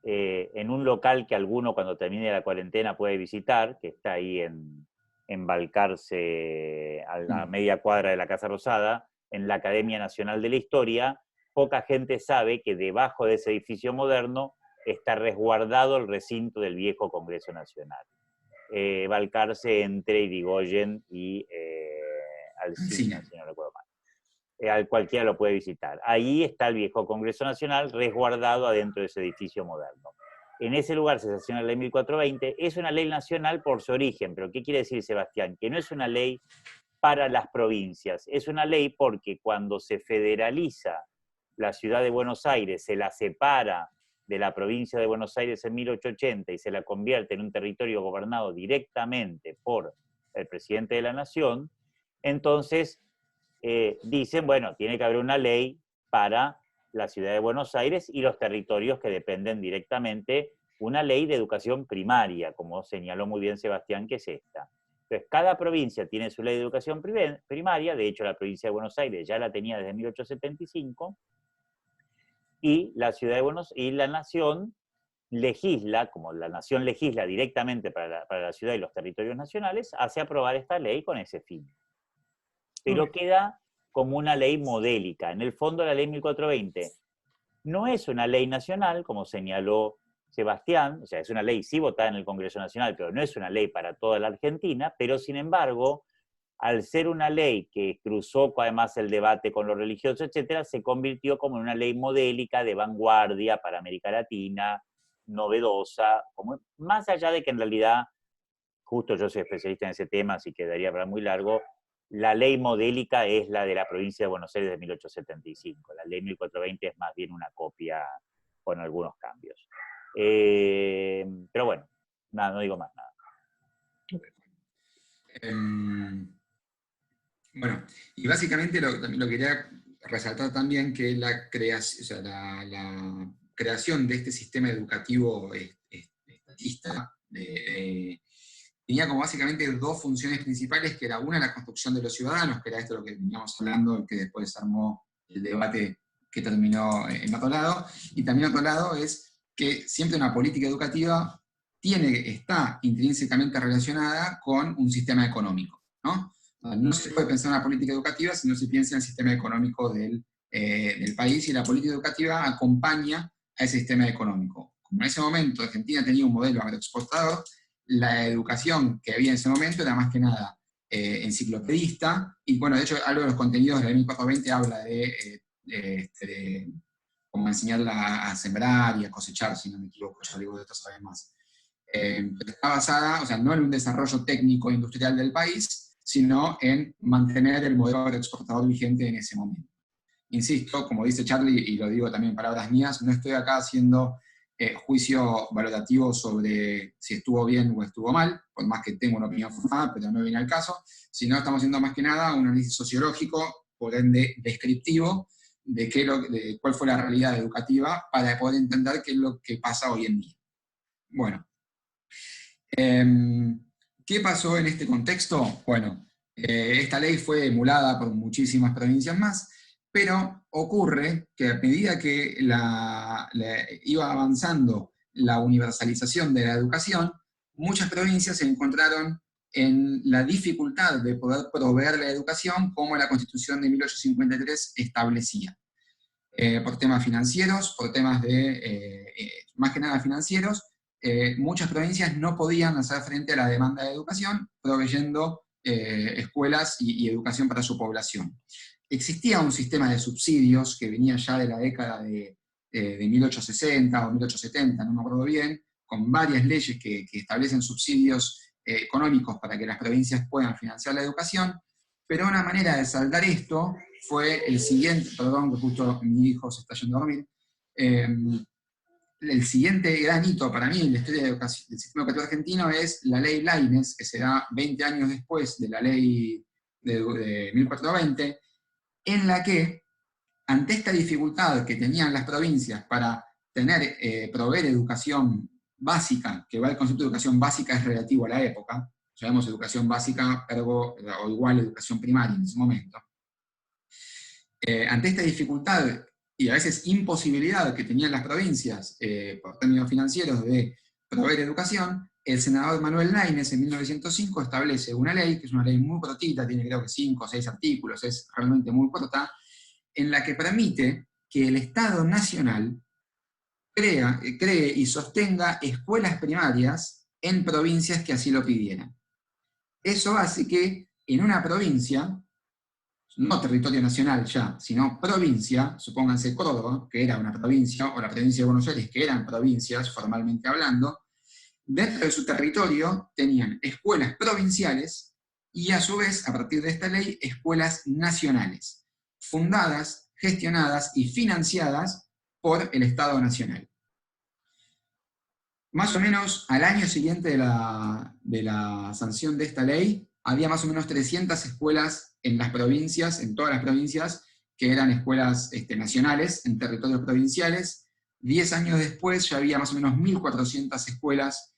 en un local que alguno cuando termine la cuarentena puede visitar, que está ahí en Balcarce, a la media cuadra de la Casa Rosada, en la Academia Nacional de la Historia. Poca gente sabe que debajo de ese edificio moderno está resguardado el recinto del viejo Congreso Nacional. Balcarce entre Irigoyen y Alsina, si no recuerdo mal. Cualquiera lo puede visitar. Ahí está el viejo Congreso Nacional resguardado adentro de ese edificio moderno. En ese lugar se sanciona la ley 1420, es una ley nacional por su origen, pero ¿qué quiere decir, Sebastián? Que no es una ley para las provincias, es una ley porque cuando se federaliza la ciudad de Buenos Aires, se la separa de la provincia de Buenos Aires en 1880 y se la convierte en un territorio gobernado directamente por el presidente de la Nación, entonces dicen, bueno, tiene que haber una ley para la ciudad de Buenos Aires y los territorios que dependen directamente, una ley de educación primaria, como señaló muy bien Sebastián, que es esta. Entonces, cada provincia tiene su ley de educación primaria, de hecho la provincia de Buenos Aires ya la tenía desde 1875, y la ciudad de Buenos Aires y la nación legisla, como la nación legisla directamente para la ciudad y los territorios nacionales, hace aprobar esta ley con ese fin. Pero queda como una ley modélica. En el fondo, la ley 1420 no es una ley nacional, como señaló Sebastián, o sea, es una ley sí votada en el Congreso Nacional, pero no es una ley para toda la Argentina, pero sin embargo, al ser una ley que cruzó además el debate con lo religioso, etcétera, se convirtió como en una ley modélica de vanguardia para América Latina, novedosa, como, más allá de que en realidad, justo yo soy especialista en ese tema, así que daría para muy largo, la ley modélica es la de la provincia de Buenos Aires de 1875. La ley 1420 es más bien una copia con algunos cambios. Pero bueno, nada, no digo más nada. Bueno, y básicamente lo quería resaltar también que la creación de este sistema educativo estatista tenía como básicamente dos funciones principales, que era una, la construcción de los ciudadanos, que era esto lo que veníamos hablando, que después armó el debate que terminó en otro lado, y también otro lado es que siempre una política educativa está intrínsecamente relacionada con un sistema económico, ¿no? No se puede pensar en una política educativa si no se piensa en el sistema económico del país, y la política educativa acompaña a ese sistema económico. Como en ese momento Argentina tenía un modelo agroexportador, la educación que había en ese momento era más que nada enciclopedista, y bueno, de hecho, algo de los contenidos de la 1420 habla de cómo enseñar a sembrar y a cosechar, si no me equivoco, ya digo de esto sabes más. Pero está basada, o sea, no en un desarrollo técnico e industrial del país, sino en mantener el modelo agroexportador vigente en ese momento. Insisto, como dice Charlie, y lo digo también en palabras mías, no estoy acá haciendo juicio valorativo sobre si estuvo bien o estuvo mal, por más que tengo una opinión formada, pero no viene al caso, sino estamos haciendo más que nada un análisis sociológico, por ende descriptivo, de cuál fue la realidad educativa para poder entender qué es lo que pasa hoy en día. Bueno, ¿qué pasó en este contexto? Bueno, esta ley fue emulada por muchísimas provincias más, pero ocurre que a medida que iba avanzando la universalización de la educación, muchas provincias se encontraron en la dificultad de poder proveer la educación como la Constitución de 1853 establecía. Por temas financieros, por temas más que nada financieros, muchas provincias no podían hacer frente a la demanda de educación, proveyendo escuelas y educación para su población. Existía un sistema de subsidios que venía ya de la década de 1860 o 1870, no me acuerdo bien, con varias leyes que establecen subsidios económicos para que las provincias puedan financiar la educación, pero una manera de saldar esto fue el siguiente, perdón, que justo mi hijo se está yendo a dormir, el siguiente gran hito para mí en la historia del sistema educativo argentino es la ley Laínez, que se da 20 años después de la ley de 1420, en la que, ante esta dificultad que tenían las provincias para proveer educación básica, que va el concepto de educación básica es relativo a la época, llamamos educación básica o igual educación primaria en ese momento, ante esta dificultad y a veces imposibilidad que tenían las provincias por términos financieros de proveer educación, el senador Manuel Laínez en 1905 establece una ley, que es una ley muy cortita, tiene creo que 5 o 6 artículos, es realmente muy corta, en la que permite que el Estado Nacional cree y sostenga escuelas primarias en provincias que así lo pidieran. Eso hace que en una provincia, no territorio nacional ya, sino provincia, supónganse Córdoba, que era una provincia, o la provincia de Buenos Aires, que eran provincias, formalmente hablando, dentro de su territorio tenían escuelas provinciales y a su vez, a partir de esta ley, escuelas nacionales, fundadas, gestionadas y financiadas por el Estado Nacional. Más o menos al año siguiente de la sanción de esta ley, había más o menos 300 escuelas en las provincias, en todas las provincias, que eran escuelas nacionales, en territorios provinciales. 10 años después ya había más o menos 1.400 escuelas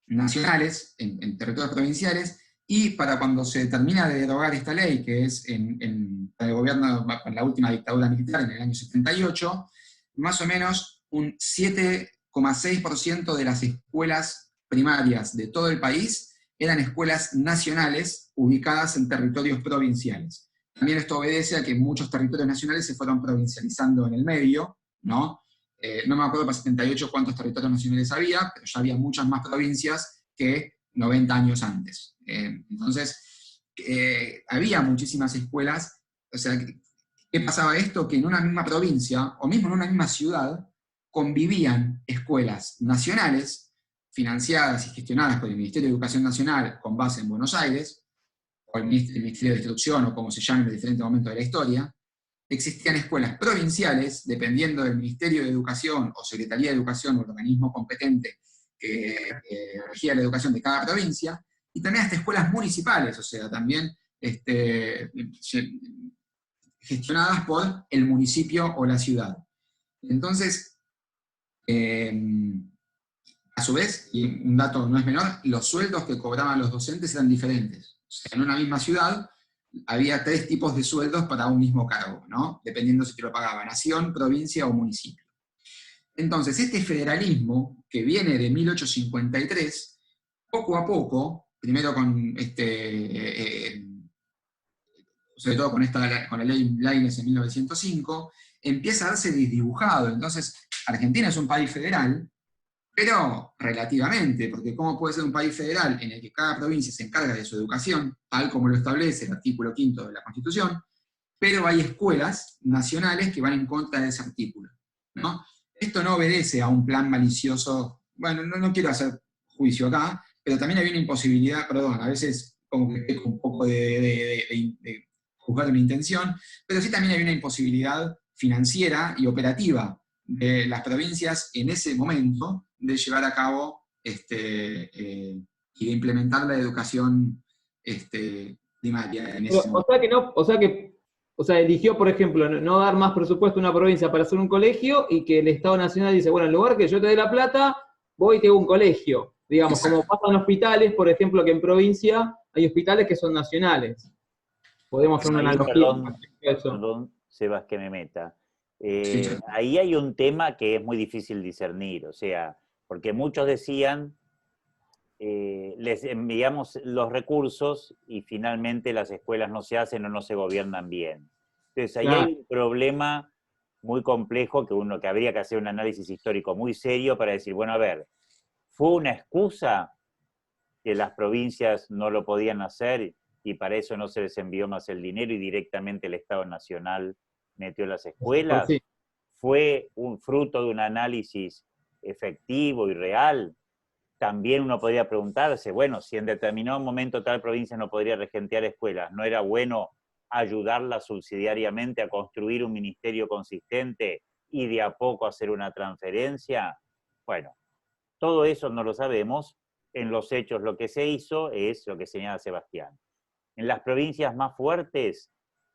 nacionales, en territorios provinciales, y para cuando se termina de derogar esta ley, que es en el gobierno, en la última dictadura militar, en el año 78, más o menos un 7,6% de las escuelas primarias de todo el país eran escuelas nacionales ubicadas en territorios provinciales. También esto obedece a que muchos territorios nacionales se fueron provincializando en el medio, ¿no? No me acuerdo para 78 cuántos territorios nacionales había, pero ya había muchas más provincias que 90 años antes. Entonces, había muchísimas escuelas. O sea, ¿qué pasaba esto? Que en una misma provincia, o mismo en una misma ciudad, convivían escuelas nacionales, financiadas y gestionadas por el Ministerio de Educación Nacional con base en Buenos Aires, o el Ministerio de Instrucción, o como se llame en diferentes momentos de la historia. Existían escuelas provinciales, dependiendo del Ministerio de Educación, o Secretaría de Educación, o el organismo competente que regía la educación de cada provincia, y también hasta escuelas municipales, o sea, también gestionadas por el municipio o la ciudad. Entonces, a su vez, y un dato no es menor, los sueldos que cobraban los docentes eran diferentes. O sea, en una misma ciudad había 3 tipos de sueldos para un mismo cargo, ¿no? Dependiendo si te lo pagaba nación, provincia o municipio. Entonces, este federalismo, que viene de 1853, poco a poco, primero con sobre todo con la ley Laínez en 1905, empieza a darse desdibujado. Entonces, Argentina es un país federal, pero relativamente, porque ¿cómo puede ser un país federal en el que cada provincia se encarga de su educación, tal como lo establece el artículo 5 de la Constitución, pero hay escuelas nacionales que van en contra de ese artículo, ¿no? Esto no obedece a un plan malicioso. Bueno, no quiero hacer juicio acá, pero también había una imposibilidad, perdón, a veces como que peco un poco de juzgar mi intención, pero sí también había una imposibilidad financiera y operativa de las provincias en ese momento de llevar a cabo y de implementar la educación primaria en ese momento. O sea, eligió, por ejemplo, no dar más presupuesto a una provincia para hacer un colegio, y que el Estado Nacional dice, bueno, en lugar que yo te dé la plata, voy y te hago un colegio. Digamos, Exacto. como pasa en hospitales, por ejemplo, que en provincia hay hospitales que son nacionales. Podemos hacer una analogía. Perdón, Sebas, que me meta. Ahí hay un tema que es muy difícil discernir, o sea, porque muchos decían, les enviamos los recursos y finalmente las escuelas no se hacen o no se gobiernan bien. Entonces ahí hay un problema muy complejo que habría que hacer un análisis histórico muy serio para decir, bueno, a ver, ¿fue una excusa que las provincias no lo podían hacer y para eso no se les envió más el dinero y directamente el Estado Nacional metió las escuelas? Sí. ¿Fue un fruto de un análisis efectivo y real? También uno podría preguntarse, bueno, si en determinado momento tal provincia no podría regentear escuelas, ¿no era bueno ayudarla subsidiariamente a construir un ministerio consistente y de a poco hacer una transferencia? Bueno, todo eso no lo sabemos. En los hechos lo que se hizo es lo que señala Sebastián. En las provincias más fuertes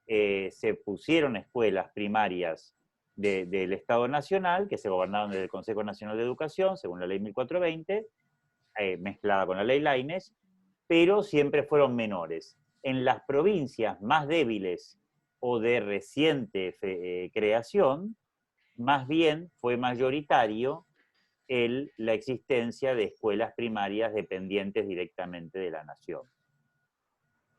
se pusieron escuelas primarias del Estado Nacional, que se gobernaron desde el Consejo Nacional de Educación, según la ley 1420, mezclada con la ley Laínez, pero siempre fueron menores. En las provincias más débiles o de reciente creación, más bien fue mayoritario la existencia de escuelas primarias dependientes directamente de la nación.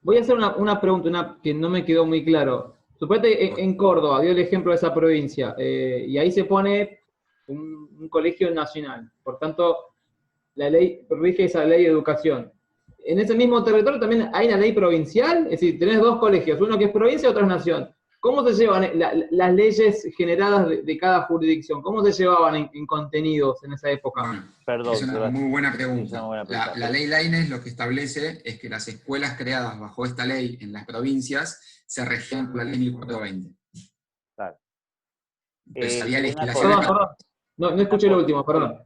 Voy a hacer una pregunta que no me quedó muy claro. Suponete en Córdoba, dio el ejemplo de esa provincia, y ahí se pone un colegio nacional. Por tanto, la ley rige esa ley de educación. En ese mismo territorio también hay una ley provincial, es decir, tenés 2 colegios, uno que es provincia y otro es nación. ¿Cómo se llevan las leyes generadas de cada jurisdicción? ¿Cómo se llevaban en contenidos en esa época? Perdón, es una muy buena pregunta. La ley Laínez lo que establece es que las escuelas creadas bajo esta ley en las provincias se regían por la ley 1420. Claro. Entonces, había legislación. Perdón. No escuché lo último, perdón.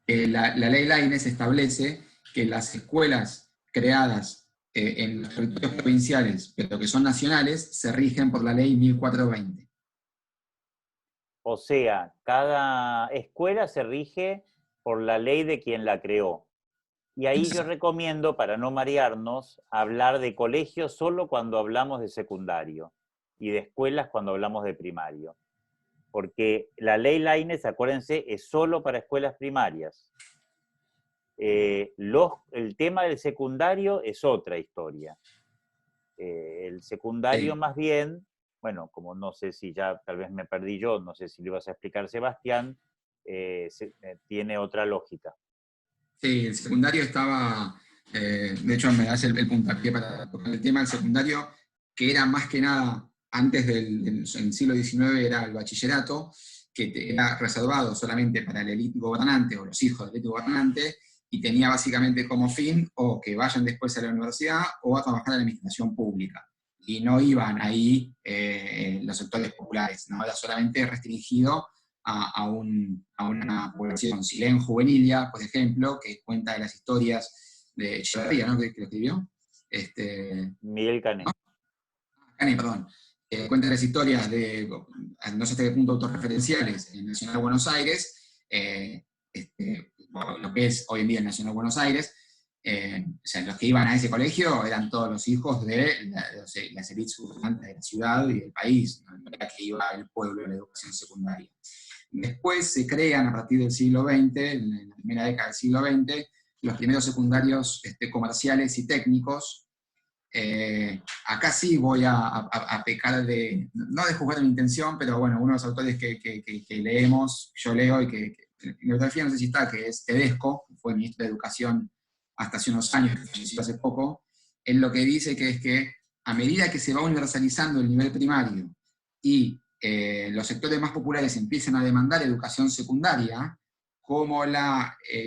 La ley Laínez establece que las escuelas creadas en los territorios provinciales, pero que son nacionales, se rigen por la ley 1420. O sea, cada escuela se rige por la ley de quien la creó. Y ahí yo recomiendo, para no marearnos, hablar de colegios solo cuando hablamos de secundario y de escuelas cuando hablamos de primario. Porque la ley Laínez, acuérdense, es solo para escuelas primarias. El tema del secundario es otra historia. El secundario Sí. más bien, bueno, como no sé si ya tal vez me perdí yo, no sé si lo ibas a explicar Sebastián, tiene otra lógica. Sí, el secundario estaba, de hecho me das el puntapié para tocar el tema del secundario, que era más que nada, antes del siglo XIX era el bachillerato, que era reservado solamente para la élite gobernante o los hijos de la élite gobernante, y tenía básicamente como fin o que vayan después a la universidad o a trabajar en la administración pública. Y no iban ahí los sectores populares, ¿no? Era solamente restringido a una población. Silén Juvenilia, por ejemplo, que cuenta de las historias de Echeverría, ¿no? Que lo escribió. Miguel Cané. Cané, perdón. Cuenta las historias de, no sé hasta qué punto autorreferenciales, en Nacional Buenos Aires, lo que es hoy en día el Nacional Buenos Aires. O sea, los que iban a ese colegio eran todos los hijos de las élites gobernantes de la ciudad y del país, no era que iba el pueblo a la educación secundaria. Después se crean a partir del siglo XX, en la primera década del siglo XX, los primeros secundarios comerciales y técnicos. Acá sí voy a pecar de, no de juzgar mi intención, pero bueno, uno de los autores que leemos, yo leo y que en bibliografía no sé si está, que es Tedesco, que fue ministro de Educación hasta hace unos años, que falleció hace poco, él lo que dice que es que a medida que se va universalizando el nivel primario y los sectores más populares empiezan a demandar educación secundaria, como el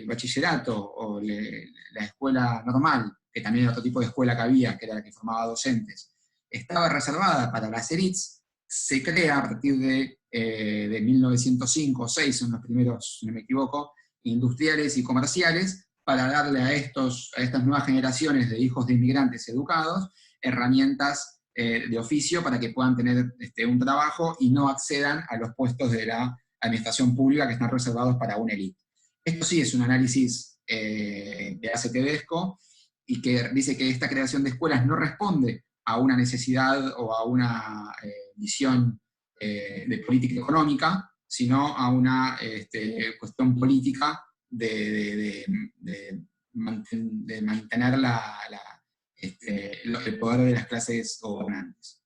bachillerato o la escuela normal, que también era otro tipo de escuela que había, que era la que formaba docentes, estaba reservada para las élites, se crea a partir de 1905 o 6, son los primeros, si no me equivoco, industriales y comerciales, para darle a estas nuevas generaciones de hijos de inmigrantes educados herramientas de oficio para que puedan tener un trabajo y no accedan a los puestos de la administración pública que están reservados para una élite. Esto sí es un análisis que hace Tedesco y que dice que esta creación de escuelas no responde a una necesidad o a una visión de política económica, sino a una cuestión política de mantener el poder de las clases gobernantes.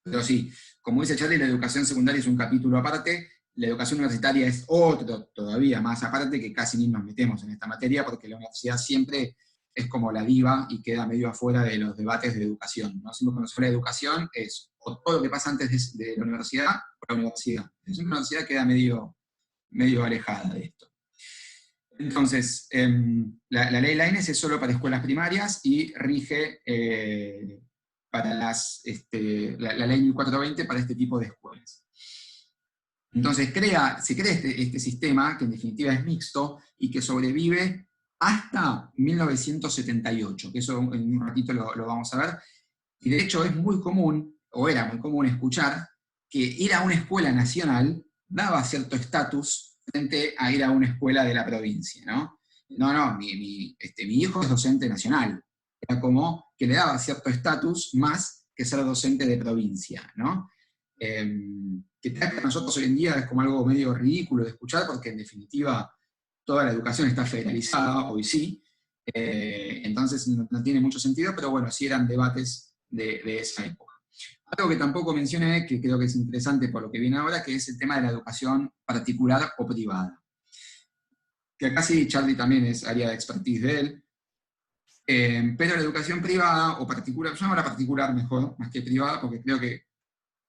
Pero sí, como dice Charlie, la educación secundaria es un capítulo aparte, la educación universitaria es otro todavía más aparte, que casi ni nos metemos en esta materia, porque la universidad siempre es como la diva y queda medio afuera de los debates de educación, ¿no? Siempre cuando se habla de educación es o todo lo que pasa antes de la universidad o la universidad. Entonces, la universidad queda medio alejada de esto. Entonces, la ley Lainez es solo para escuelas primarias y rige para la ley 1420 para este tipo de escuelas. Entonces se crea este sistema, que en definitiva es mixto, y que sobrevive hasta 1978, que eso en un ratito lo vamos a ver. Y de hecho es muy común, o era muy común escuchar, que ir a una escuela nacional daba cierto estatus frente a ir a una escuela de la provincia, ¿no? No, mi hijo es docente nacional. Era como que le daba cierto estatus más que ser docente de provincia, ¿no? Que para nosotros hoy en día es como algo medio ridículo de escuchar, porque en definitiva toda la educación está federalizada, hoy sí, entonces no tiene mucho sentido, pero bueno, sí eran debates de esa época. Algo que tampoco mencioné, que creo que es interesante por lo que viene ahora, que es el tema de la educación particular o privada. Que acá sí Charlie también es área de expertise de él, pero la educación privada o particular, yo llamo la particular mejor, más que privada, porque creo que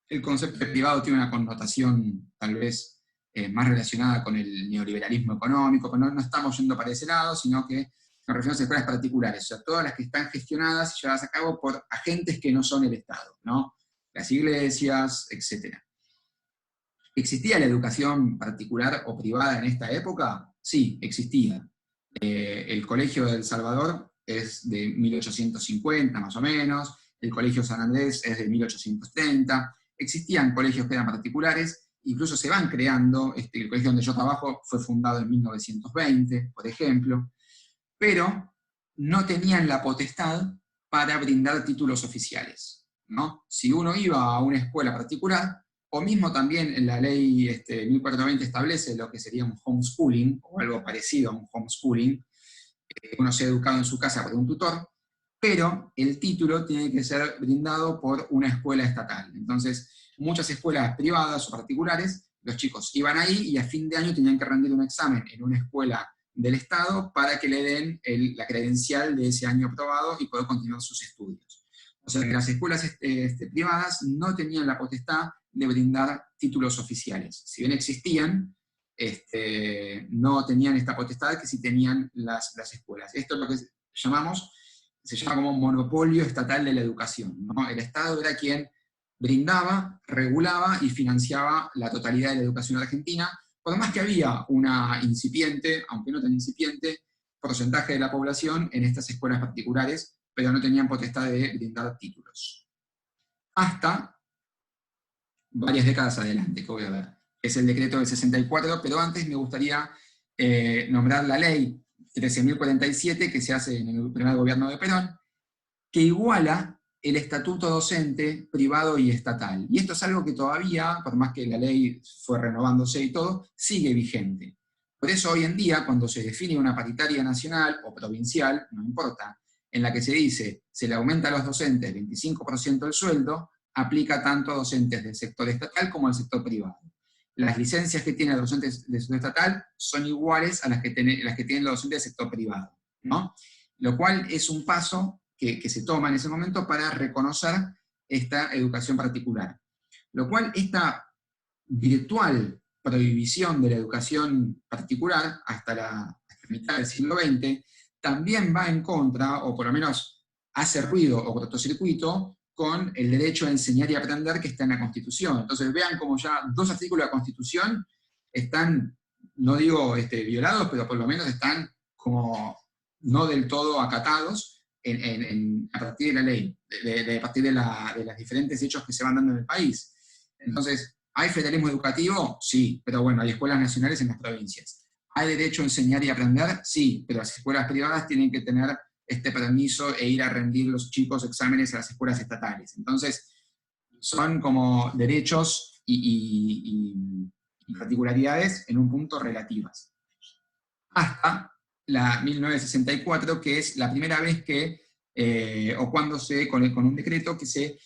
el concepto de privado tiene una connotación tal vez más relacionada con el neoliberalismo económico, pero no estamos yendo para ese lado, sino que nos referimos a escuelas particulares, o sea, todas las que están gestionadas y llevadas a cabo por agentes que no son el Estado, ¿no? Las iglesias, etc. ¿Existía la educación particular o privada en esta época? Sí, existía. El Colegio de El Salvador es de 1850 más o menos, el Colegio San Andrés es de 1830, existían colegios que eran particulares, incluso se van creando, el colegio donde yo trabajo fue fundado en 1920, por ejemplo, pero no tenían la potestad para brindar títulos oficiales, ¿no? Si uno iba a una escuela particular, o mismo también en la ley 1420 establece lo que sería un homeschooling, o algo parecido a un homeschooling, uno sea educado en su casa por un tutor, pero el título tiene que ser brindado por una escuela estatal. Entonces, muchas escuelas privadas o particulares, los chicos iban ahí y a fin de año tenían que rendir un examen en una escuela del Estado para que le den la credencial de ese año aprobado y poder continuar sus estudios. O sea que las escuelas privadas no tenían la potestad de brindar títulos oficiales. Si bien existían, no tenían esta potestad que sí tenían las escuelas. Esto es lo que se llama como monopolio estatal de la educación, ¿no? El Estado era quien brindaba, regulaba y financiaba la totalidad de la educación argentina, por más que había una incipiente, aunque no tan incipiente, porcentaje de la población en estas escuelas particulares, pero no tenían potestad de brindar títulos. Hasta varias décadas adelante, que voy a ver. Es el decreto del 64, pero antes me gustaría nombrar la ley 13.047, que se hace en el primer gobierno de Perón, que iguala el estatuto docente privado y estatal. Y esto es algo que todavía, por más que la ley fue renovándose y todo, sigue vigente. Por eso hoy en día, cuando se define una paritaria nacional o provincial, no importa, en la que se dice se le aumenta a los docentes 25% el sueldo, aplica tanto a docentes del sector estatal como al sector privado. Las licencias que tienen los docentes del sector estatal son iguales a las que tienen los docentes del sector privado, ¿no? Lo cual es un paso que se toma en ese momento para reconocer esta educación particular. Lo cual esta virtual prohibición de la educación particular hasta la mitad del siglo XX también va en contra, o por lo menos hace ruido o cortocircuito, con el derecho a enseñar y aprender que está en la Constitución. Entonces vean como ya 2 artículos de la Constitución están, no digo violados, pero por lo menos están como no del todo acatados a partir de la ley, a partir de los diferentes hechos que se van dando en el país. Entonces, ¿hay federalismo educativo? Sí, pero bueno, hay escuelas nacionales en las provincias. ¿Hay derecho a enseñar y aprender? Sí, pero las escuelas privadas tienen que tener este permiso e ir a rendir los chicos exámenes a las escuelas estatales. Entonces, son como derechos y particularidades en un punto relativas. Hasta la 1964, que es la primera vez que, o cuando con un decreto que se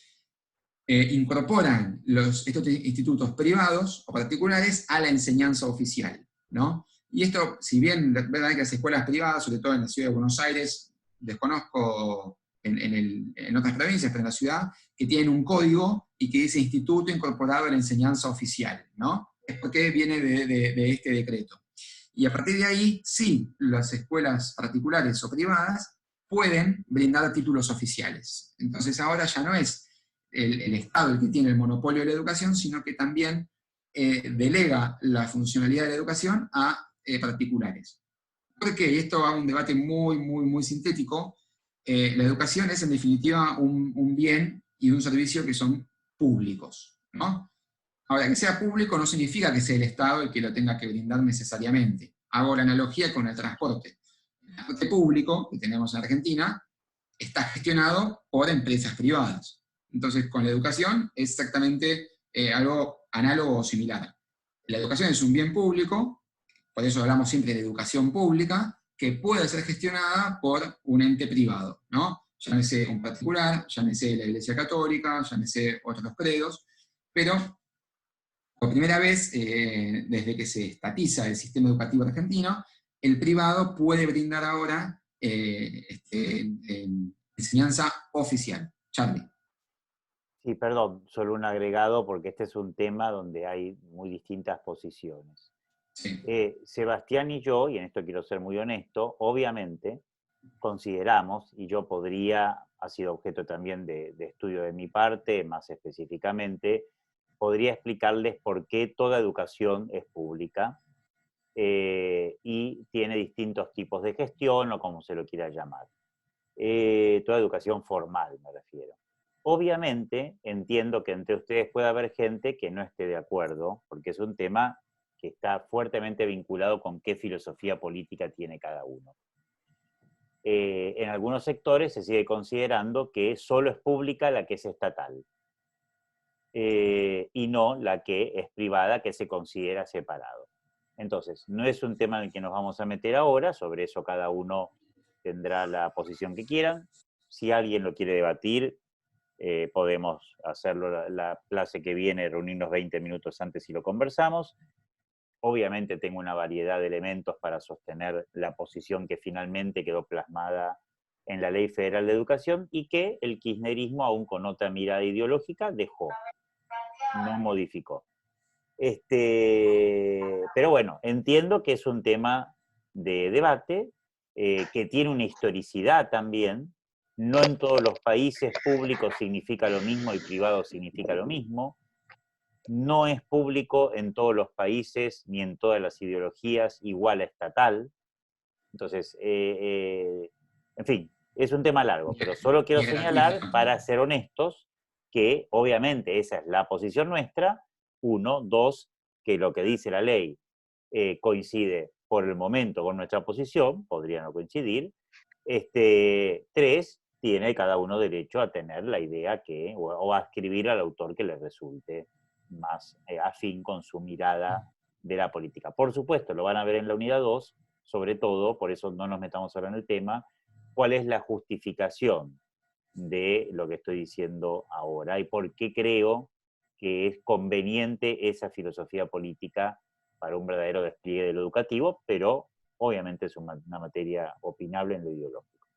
incorporan estos institutos privados o particulares a la enseñanza oficial, ¿no? Y esto, si bien verdad que las escuelas privadas, sobre todo en la ciudad de Buenos Aires, desconozco en otras provincias, pero en la ciudad, que tienen un código y que dice instituto incorporado a la enseñanza oficial, ¿no? Es porque viene de este decreto. Y a partir de ahí, sí, las escuelas particulares o privadas pueden brindar títulos oficiales. Entonces ahora ya no es el Estado el que tiene el monopolio de la educación, sino que también delega la funcionalidad de la educación a particulares. ¿Por qué? Y esto va a un debate muy sintético. La educación es en definitiva un bien y un servicio que son públicos, ¿no? Ahora, que sea público no significa que sea el Estado el que lo tenga que brindar necesariamente. Hago la analogía con el transporte. El transporte público que tenemos en Argentina está gestionado por empresas privadas. Entonces, con la educación es exactamente algo análogo o similar. La educación es un bien público, por eso hablamos siempre de educación pública, que puede ser gestionada por un ente privado, ¿no? Llámese un particular, llámese la Iglesia Católica, llámese otros credos, pero por primera vez, desde que se estatiza el sistema educativo argentino, el privado puede brindar ahora enseñanza oficial. Charlie. Sí, perdón, solo un agregado porque este es un tema donde hay muy distintas posiciones. Sí. Sebastián y yo, y en esto quiero ser muy honesto, obviamente consideramos, y yo ha sido objeto también de estudio de mi parte, más específicamente, podría explicarles por qué toda educación es pública y tiene distintos tipos de gestión o como se lo quiera llamar. Toda educación formal, me refiero. Obviamente, entiendo que entre ustedes puede haber gente que no esté de acuerdo, porque es un tema que está fuertemente vinculado con qué filosofía política tiene cada uno. En algunos sectores se sigue considerando que solo es pública la que es estatal. Y no la que es privada, que se considera separado. Entonces, no es un tema en el que nos vamos a meter ahora, sobre eso cada uno tendrá la posición que quieran. Si alguien lo quiere debatir, podemos hacerlo la clase que viene, reunirnos 20 minutos antes y lo conversamos. Obviamente tengo una variedad de elementos para sostener la posición que finalmente quedó plasmada en la Ley Federal de Educación y que el kirchnerismo, aún con otra mirada ideológica, dejó, no modificó. Pero bueno, entiendo que es un tema de debate, que tiene una historicidad también. No en todos los países público significa lo mismo y privado significa lo mismo. No es público en todos los países ni en todas las ideologías igual a estatal. Entonces, en fin, es un tema largo, pero solo quiero señalar, para ser honestos, que obviamente esa es la posición nuestra. 1, 2, que lo que dice la ley coincide por el momento con nuestra posición, podría no coincidir. 3, tiene cada uno derecho a tener la idea o a escribir al autor que le resulte más afín con su mirada de la política. Por supuesto, lo van a ver en la unidad 2, sobre todo, por eso no nos metamos ahora en el tema, cuál es la justificación de lo que estoy diciendo ahora y por qué creo que es conveniente esa filosofía política para un verdadero despliegue de lo educativo, pero obviamente es una materia opinable en lo ideológico.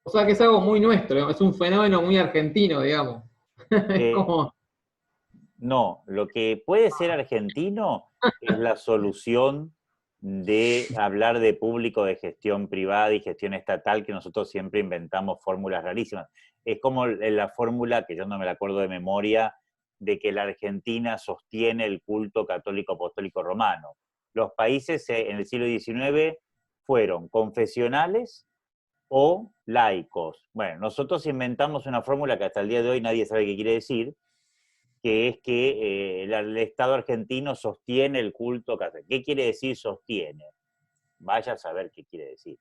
O sea que es algo muy nuestro, es un fenómeno muy argentino, digamos. Es como... No, lo que puede ser argentino es la solución de hablar de público, de gestión privada y gestión estatal, que nosotros siempre inventamos fórmulas rarísimas. Es como la fórmula, que yo no me la acuerdo de memoria, de que la Argentina sostiene el culto católico apostólico romano. Los países en el siglo XIX fueron confesionales o laicos. Bueno, nosotros inventamos una fórmula que hasta el día de hoy nadie sabe qué quiere decir, que es que el Estado argentino sostiene el culto católico. ¿Qué quiere decir sostiene? Vaya a saber qué quiere decir.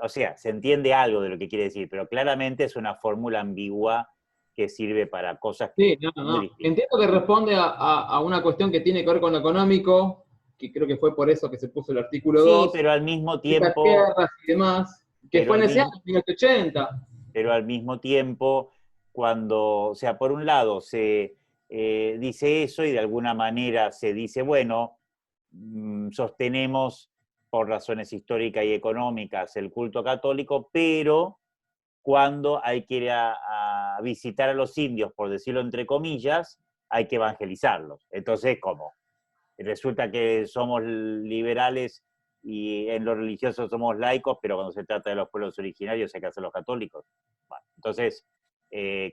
O sea, se entiende algo de lo que quiere decir, pero claramente es una fórmula ambigua que sirve para cosas que... Sí, no. Entiendo que responde a una cuestión que tiene que ver con lo económico, que creo que fue por eso que se puso el artículo 2. Sí, pero al mismo tiempo... Las guerras y demás, que fue en ese año, 1980. Pero al mismo tiempo, cuando, o sea, por un lado se dice eso y de alguna manera se dice, bueno, sostenemos por razones históricas y económicas el culto católico, pero cuando hay que ir a visitar a los indios, por decirlo entre comillas, hay que evangelizarlos. Entonces, ¿cómo? Resulta que somos liberales y en lo religioso somos laicos, pero cuando se trata de los pueblos originarios hay que hacer los católicos. Bueno, entonces,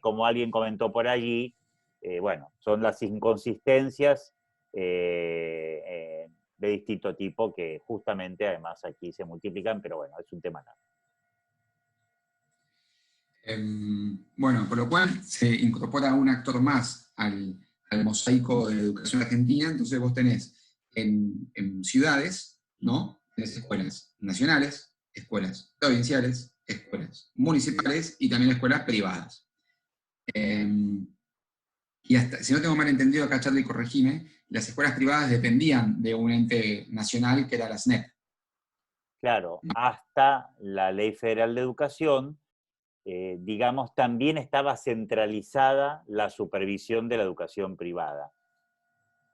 como alguien comentó por allí, bueno, son las inconsistencias de distinto tipo que justamente además aquí se multiplican, pero bueno, es un tema largo. Bueno, por lo cual se incorpora un actor más al mosaico de la educación argentina. Entonces vos tenés en ciudades, ¿no? Tenés escuelas nacionales, escuelas provinciales, escuelas municipales y también escuelas privadas. Y hasta, si no tengo mal entendido acá, Charlie, corregime, las escuelas privadas dependían de un ente nacional que era la SNEP. Claro, hasta la Ley Federal de Educación, digamos, también estaba centralizada la supervisión de la educación privada.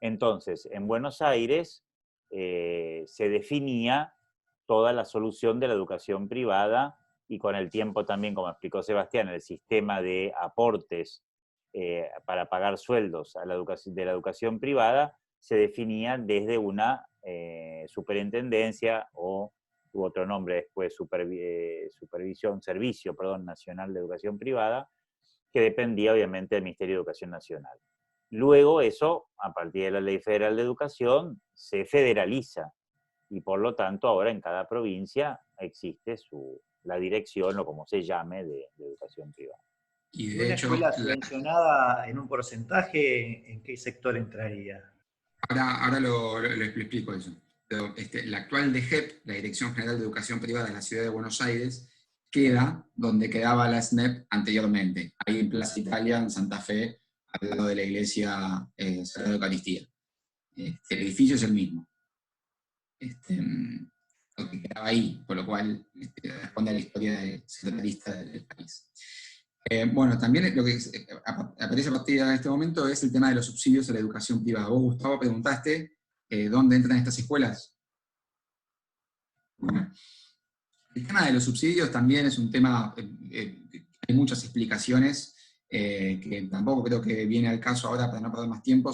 Entonces, en Buenos Aires se definía toda la solución de la educación privada y con el tiempo también, como explicó Sebastián, el sistema de aportes para pagar sueldos a la de la educación privada se definía desde una superintendencia o tuvo otro nombre después, Servicio Nacional de Educación Privada, que dependía obviamente del Ministerio de Educación Nacional. Luego eso, a partir de la Ley Federal de Educación, se federaliza y por lo tanto ahora en cada provincia existe la dirección o como se llame de educación privada. Y de hecho, una escuela subvencionada en un porcentaje, ¿en qué sector entraría? Ahora lo explico eso. Pero, la actual DGEP, la Dirección General de Educación Privada de la Ciudad de Buenos Aires, queda donde quedaba la SNEP anteriormente, ahí en Plaza Italia, en Santa Fe, al lado de la iglesia Sagrada Eucaristía. El edificio es el mismo. lo que quedaba ahí, por lo cual responde a la historia centralista del país. Bueno, también lo que aparece a partir de este momento es el tema de los subsidios a la educación privada. Vos, Gustavo, preguntaste dónde entran estas escuelas. Bueno, el tema de los subsidios también es un tema, hay muchas explicaciones, que tampoco creo que viene al caso ahora para no perder más tiempo,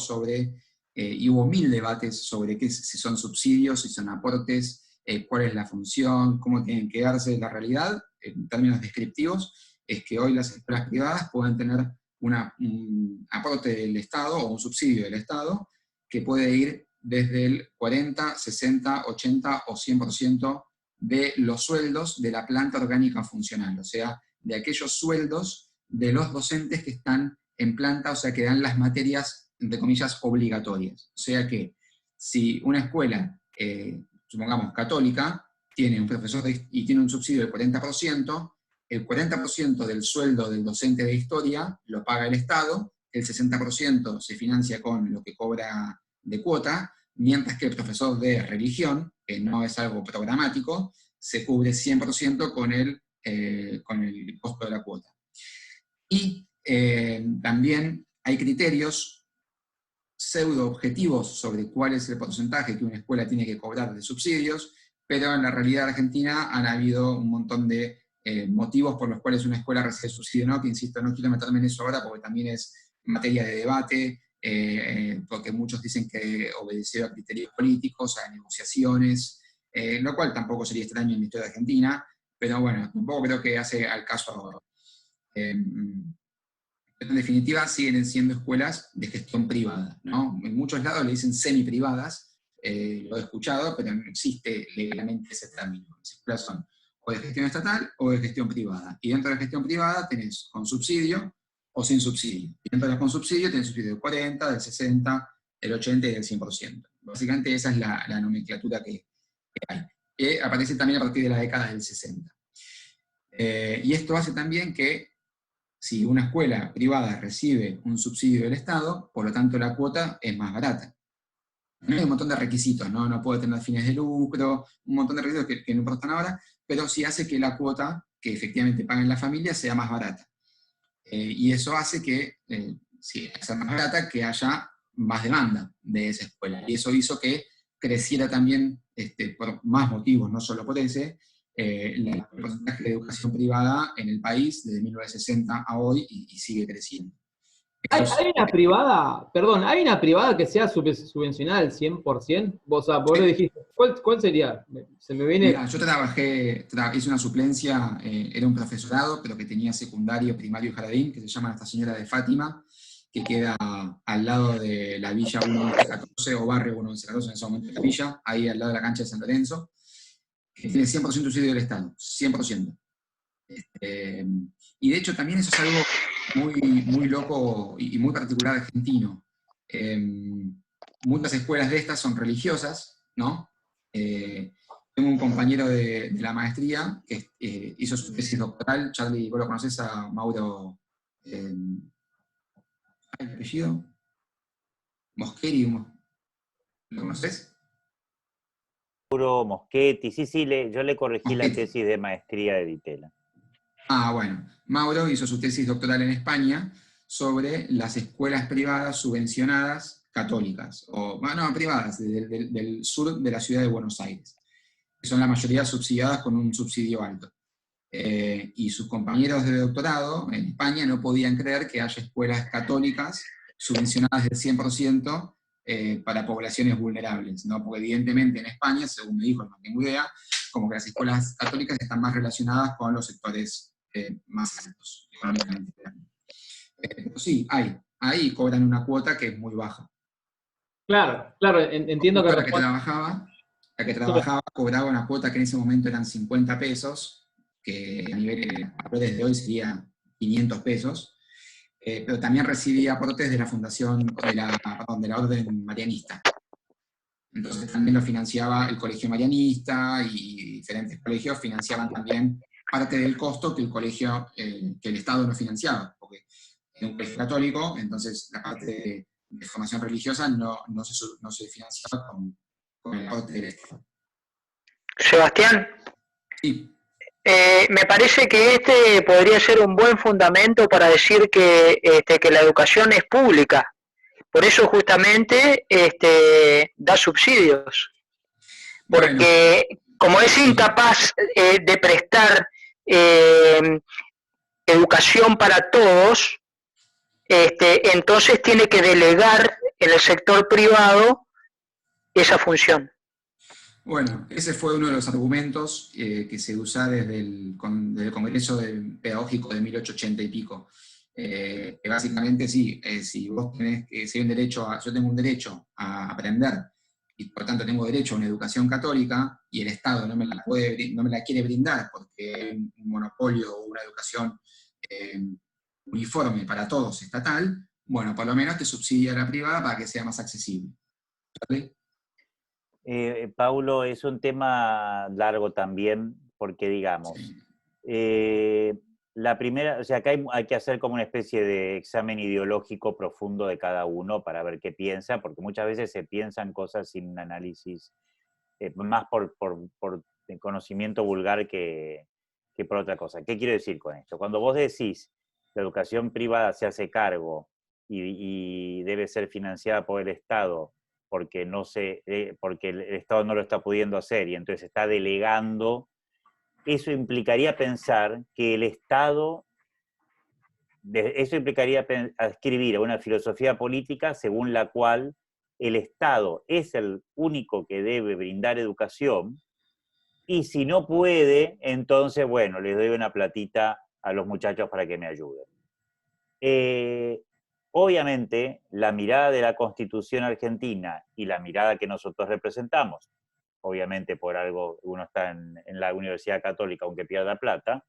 y hubo 1000 debates sobre si son subsidios, si son aportes, cuál es la función, cómo tienen que darse. La realidad, en términos descriptivos, es que hoy las escuelas privadas pueden tener un aporte del Estado o un subsidio del Estado que puede ir desde el 40, 60, 80 o 100% de los sueldos de la planta orgánica funcional, o sea, de aquellos sueldos de los docentes que están en planta, o sea, que dan las materias, entre comillas, obligatorias. O sea que si una escuela, supongamos católica, tiene un profesor y tiene un subsidio del 40%, el 40% del sueldo del docente de historia lo paga el Estado, el 60% se financia con lo que cobra de cuota, mientras que el profesor de religión, que no es algo programático, se cubre 100% con el costo de la cuota. Y también hay criterios pseudo-objetivos sobre cuál es el porcentaje que una escuela tiene que cobrar de subsidios, pero en la realidad argentina han habido un montón de motivos por los cuales una escuela recibe subsidio o no, que insisto, no quiero meterme en eso ahora porque también es materia de debate, porque muchos dicen que obedeció a criterios políticos, a negociaciones, lo cual tampoco sería extraño en la historia de Argentina, pero bueno, tampoco creo que hace al caso ahora. En definitiva, siguen siendo escuelas de gestión privada, ¿no? En muchos lados le dicen semi-privadas, lo he escuchado, pero no existe legalmente ese término. Las escuelas son o de gestión estatal o de gestión privada. Y dentro de la gestión privada tenés con subsidio o sin subsidio. Y dentro de la con subsidio tenés subsidio del 40, del 60, del 80 y del 100%. Básicamente esa es la nomenclatura que hay. Que aparece también a partir de la década del 60. Y esto hace también que si una escuela privada recibe un subsidio del Estado, por lo tanto la cuota es más barata. Hay un montón de requisitos, ¿no? No puede tener fines de lucro, un montón de requisitos que no importan ahora, pero sí hace que la cuota que efectivamente paguen la familia sea más barata. Y eso hace que, si sea más barata, que haya más demanda de esa escuela. Y eso hizo que creciera también, por más motivos, no solo por ese, el porcentaje de educación privada en el país desde 1960 a hoy y sigue creciendo. ¿Hay una privada, perdón, hay una privada que sea subvencionada al 100%? Vos le dijiste, ¿cuál sería? Se me viene... Mira, yo hice una suplencia, era un profesorado, pero que tenía secundario, primario y jardín, que se llama Nuestra Señora de Fátima, que queda al lado de la Villa 1114, o Barrio 1114 en ese momento de la villa, ahí al lado de la cancha de San Lorenzo, que tiene 100% subsidio del Estado, 100%. Y de hecho también eso es algo muy loco y muy particular argentino. Muchas escuelas de estas son religiosas, ¿no? Tengo un compañero de la maestría que hizo su tesis doctoral. Charlie, ¿vos lo conocés a Mauro? ¿El apellido? Moscheri, ¿lo conocés? Mauro Moschetti, sí, yo le corregí la tesis de maestría de Ditela. Bueno, Mauro hizo su tesis doctoral en España sobre las escuelas privadas subvencionadas católicas, privadas, del sur de la ciudad de Buenos Aires, que son la mayoría subsidiadas con un subsidio alto. Y sus compañeros de doctorado en España no podían creer que haya escuelas católicas subvencionadas del 100% para poblaciones vulnerables, ¿no? Porque evidentemente en España, según me dijo, no tengo idea, como que las escuelas católicas están más relacionadas con los sectores más altos económicamente. Sí, ahí cobran una cuota que es muy baja. Claro, entiendo que... La que trabajaba cobraba una cuota que en ese momento eran 50 pesos, que a nivel de hoy sería 500 pesos, pero también recibía aportes de la fundación, de la Orden Marianista. Entonces también lo financiaba el Colegio Marianista y diferentes colegios financiaban también parte del costo que que el Estado no financiaba, porque era un colegio católico, entonces la parte de formación religiosa no se financiaba con el aporte del Estado. Sebastián, Sí. me parece que este podría ser un buen fundamento para decir que la educación es pública. Por eso justamente da subsidios. Bueno, Porque como es sí. incapaz de prestar educación para todos, entonces tiene que delegar en el sector privado esa función. Bueno, ese fue uno de los argumentos que se usa desde el Congreso Pedagógico de 1880 y pico. Que básicamente sí, si vos tenés si hay un derecho yo tengo un derecho a aprender, y por tanto tengo derecho a una educación católica, y el Estado no me la quiere brindar porque hay un monopolio o una educación uniforme para todos, estatal, bueno, por lo menos te subsidia la privada para que sea más accesible. ¿Vale? Paulo, es un tema largo también, porque digamos, la primera, o sea, acá hay que hacer como una especie de examen ideológico profundo de cada uno para ver qué piensa, porque muchas veces se piensan cosas sin un análisis, más por conocimiento vulgar que por otra cosa. ¿Qué quiero decir con esto? Cuando vos decís la educación privada se hace cargo y debe ser financiada por el Estado, porque porque el Estado no lo está pudiendo hacer y entonces está delegando, eso implicaría pensar que el Estado, eso implicaría adscribir a una filosofía política según la cual el Estado es el único que debe brindar educación, y si no puede, entonces, bueno, les doy una platita a los muchachos para que me ayuden. Obviamente, la mirada de la Constitución argentina y la mirada que nosotros representamos, obviamente por algo uno está en la Universidad Católica, aunque pierda plata,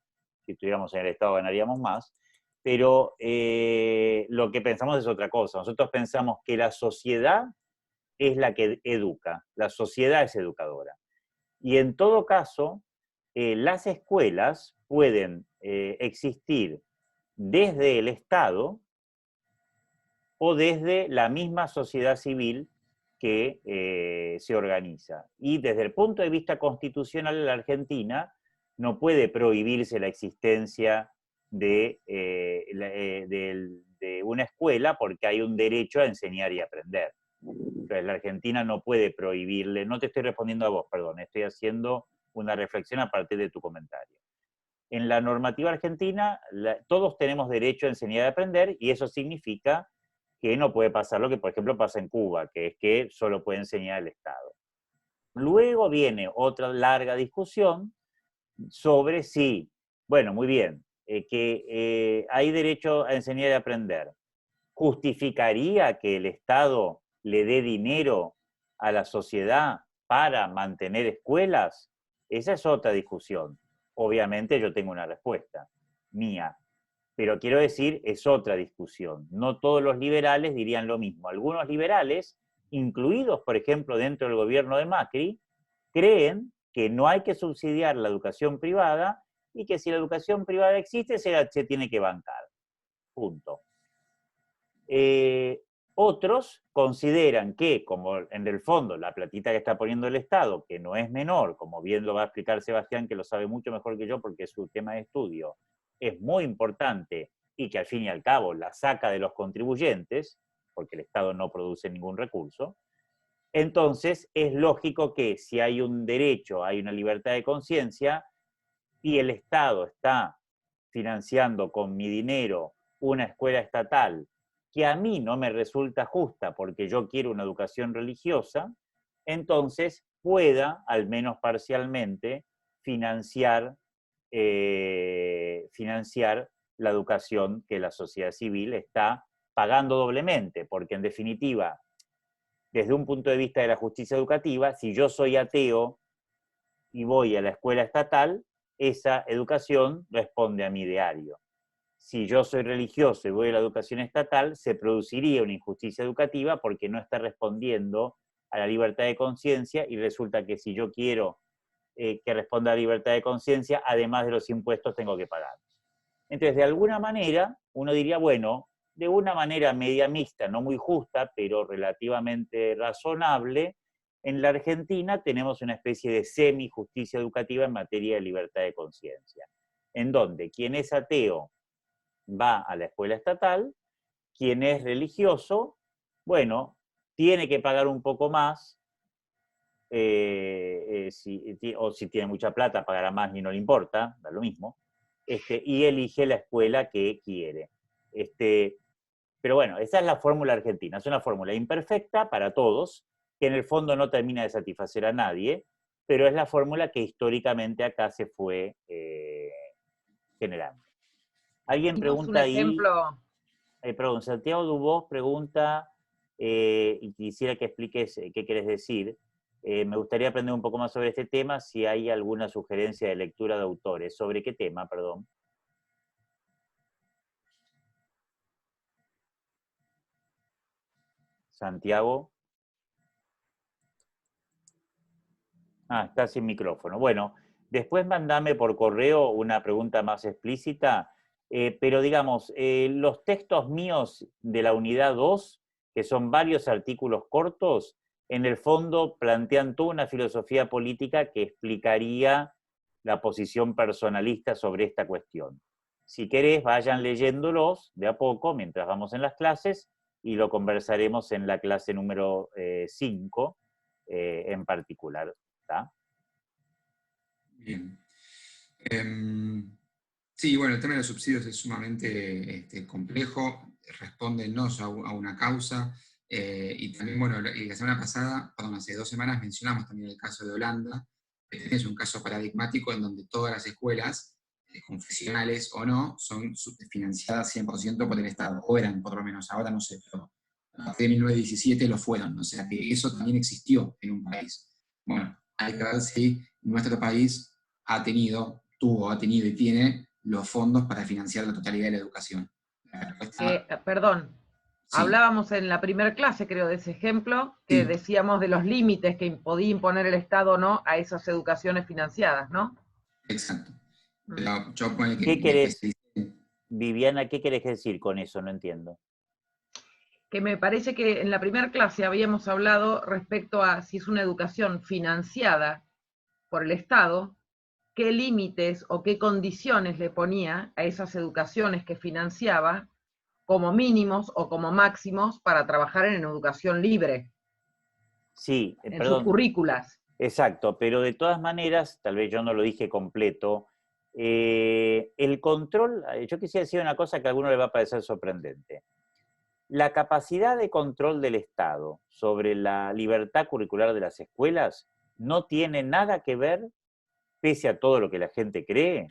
si estuviéramos en el Estado ganaríamos más, pero lo que pensamos es otra cosa. Nosotros pensamos que la sociedad es la que educa, la sociedad es educadora. Y en todo caso, las escuelas pueden existir desde el Estado o desde la misma sociedad civil que se organiza. Y desde el punto de vista constitucional en la Argentina no puede prohibirse la existencia de una escuela porque hay un derecho a enseñar y aprender. Entonces la Argentina no puede prohibirle, no te estoy respondiendo a vos, perdón, estoy haciendo una reflexión a partir de tu comentario. En la normativa argentina todos tenemos derecho a enseñar y aprender, y eso significa que no puede pasar lo que, por ejemplo, pasa en Cuba, que es que solo puede enseñar el Estado. Luego viene otra larga discusión sobre si, bueno, muy bien, que hay derecho a enseñar y aprender. ¿Justificaría que el Estado le dé dinero a la sociedad para mantener escuelas? Esa es otra discusión. Obviamente yo tengo una respuesta mía, pero quiero decir, es otra discusión. No todos los liberales dirían lo mismo. Algunos liberales, incluidos, por ejemplo, dentro del gobierno de Macri, creen que no hay que subsidiar la educación privada y que si la educación privada existe, se tiene que bancar. Punto. Otros consideran que, como en el fondo la platita que está poniendo el Estado, que no es menor, como bien lo va a explicar Sebastián, que lo sabe mucho mejor que yo porque es su tema de estudio, es muy importante y que al fin y al cabo la saca de los contribuyentes, porque el Estado no produce ningún recurso, entonces es lógico que si hay un derecho, hay una libertad de conciencia, y el Estado está financiando con mi dinero una escuela estatal que a mí no me resulta justa porque yo quiero una educación religiosa, entonces pueda, al menos parcialmente, financiar la educación que la sociedad civil está pagando doblemente, porque en definitiva, desde un punto de vista de la justicia educativa, si yo soy ateo y voy a la escuela estatal, esa educación responde a mi ideario. Si yo soy religioso y voy a la educación estatal, se produciría una injusticia educativa porque no está respondiendo a la libertad de conciencia, y resulta que si yo quiero que responda a la libertad de conciencia, además de los impuestos tengo que pagar. Entonces, de alguna manera, uno diría, bueno, de una manera media mixta, no muy justa, pero relativamente razonable, En la Argentina tenemos una especie de semi-justicia educativa en materia de libertad de conciencia, en donde quien es ateo va a la escuela estatal, quien es religioso, bueno, tiene que pagar un poco más, o si tiene mucha plata pagará más y no le importa, da lo mismo, y elige la escuela que quiere. Pero bueno, esa es la fórmula argentina, es una fórmula imperfecta para todos, que en el fondo no termina de satisfacer a nadie, pero es la fórmula que históricamente acá se fue generando. Alguien pregunta ahí, perdón, Santiago Dubós pregunta, y quisiera que expliques qué querés decir. Me gustaría aprender un poco más sobre este tema, si hay alguna sugerencia de lectura de autores. ¿Sobre qué tema, perdón? Santiago. Ah, está sin micrófono. Bueno, después mandame por correo una pregunta más explícita, pero digamos, los textos míos de la unidad 2, que son varios artículos cortos, en el fondo plantean toda una filosofía política que explicaría la posición personalista sobre esta cuestión. Si querés, vayan leyéndolos de a poco mientras vamos en las clases, y lo conversaremos en la clase número 5 en particular. ¿Está? Bien. Sí, bueno, el tema de los subsidios es sumamente complejo, responde no a una causa, y también, bueno, la semana pasada, perdón, hace 2 semanas mencionamos también el caso de Holanda, que es un caso paradigmático en donde todas las escuelas, confesionales o no, son financiadas 100% por el Estado, o eran por lo menos, ahora no sé, pero a partir de 1917 lo fueron, o sea que eso también existió en un país. Bueno, hay que ver si nuestro país tuvo y tiene los fondos para financiar la totalidad de la educación. Perdón, sí. Hablábamos en la primera clase, creo, de ese ejemplo, que sí, decíamos de los límites que podía imponer el Estado o no a esas educaciones financiadas, ¿no? Exacto. Pero ¿qué querés, Viviana, qué querés decir con eso? No entiendo. Que me parece que en la primera clase habíamos hablado respecto a si es una educación financiada por el Estado, qué límites o qué condiciones le ponía a esas educaciones que financiaba como mínimos o como máximos para trabajar en educación libre. Sí, en perdón, sus currículas. Exacto, pero de todas maneras, tal vez yo no lo dije completo, el control, yo quisiera decir una cosa que a alguno le va a parecer sorprendente. La capacidad de control del Estado sobre la libertad curricular de las escuelas no tiene nada que ver, pese a todo lo que la gente cree,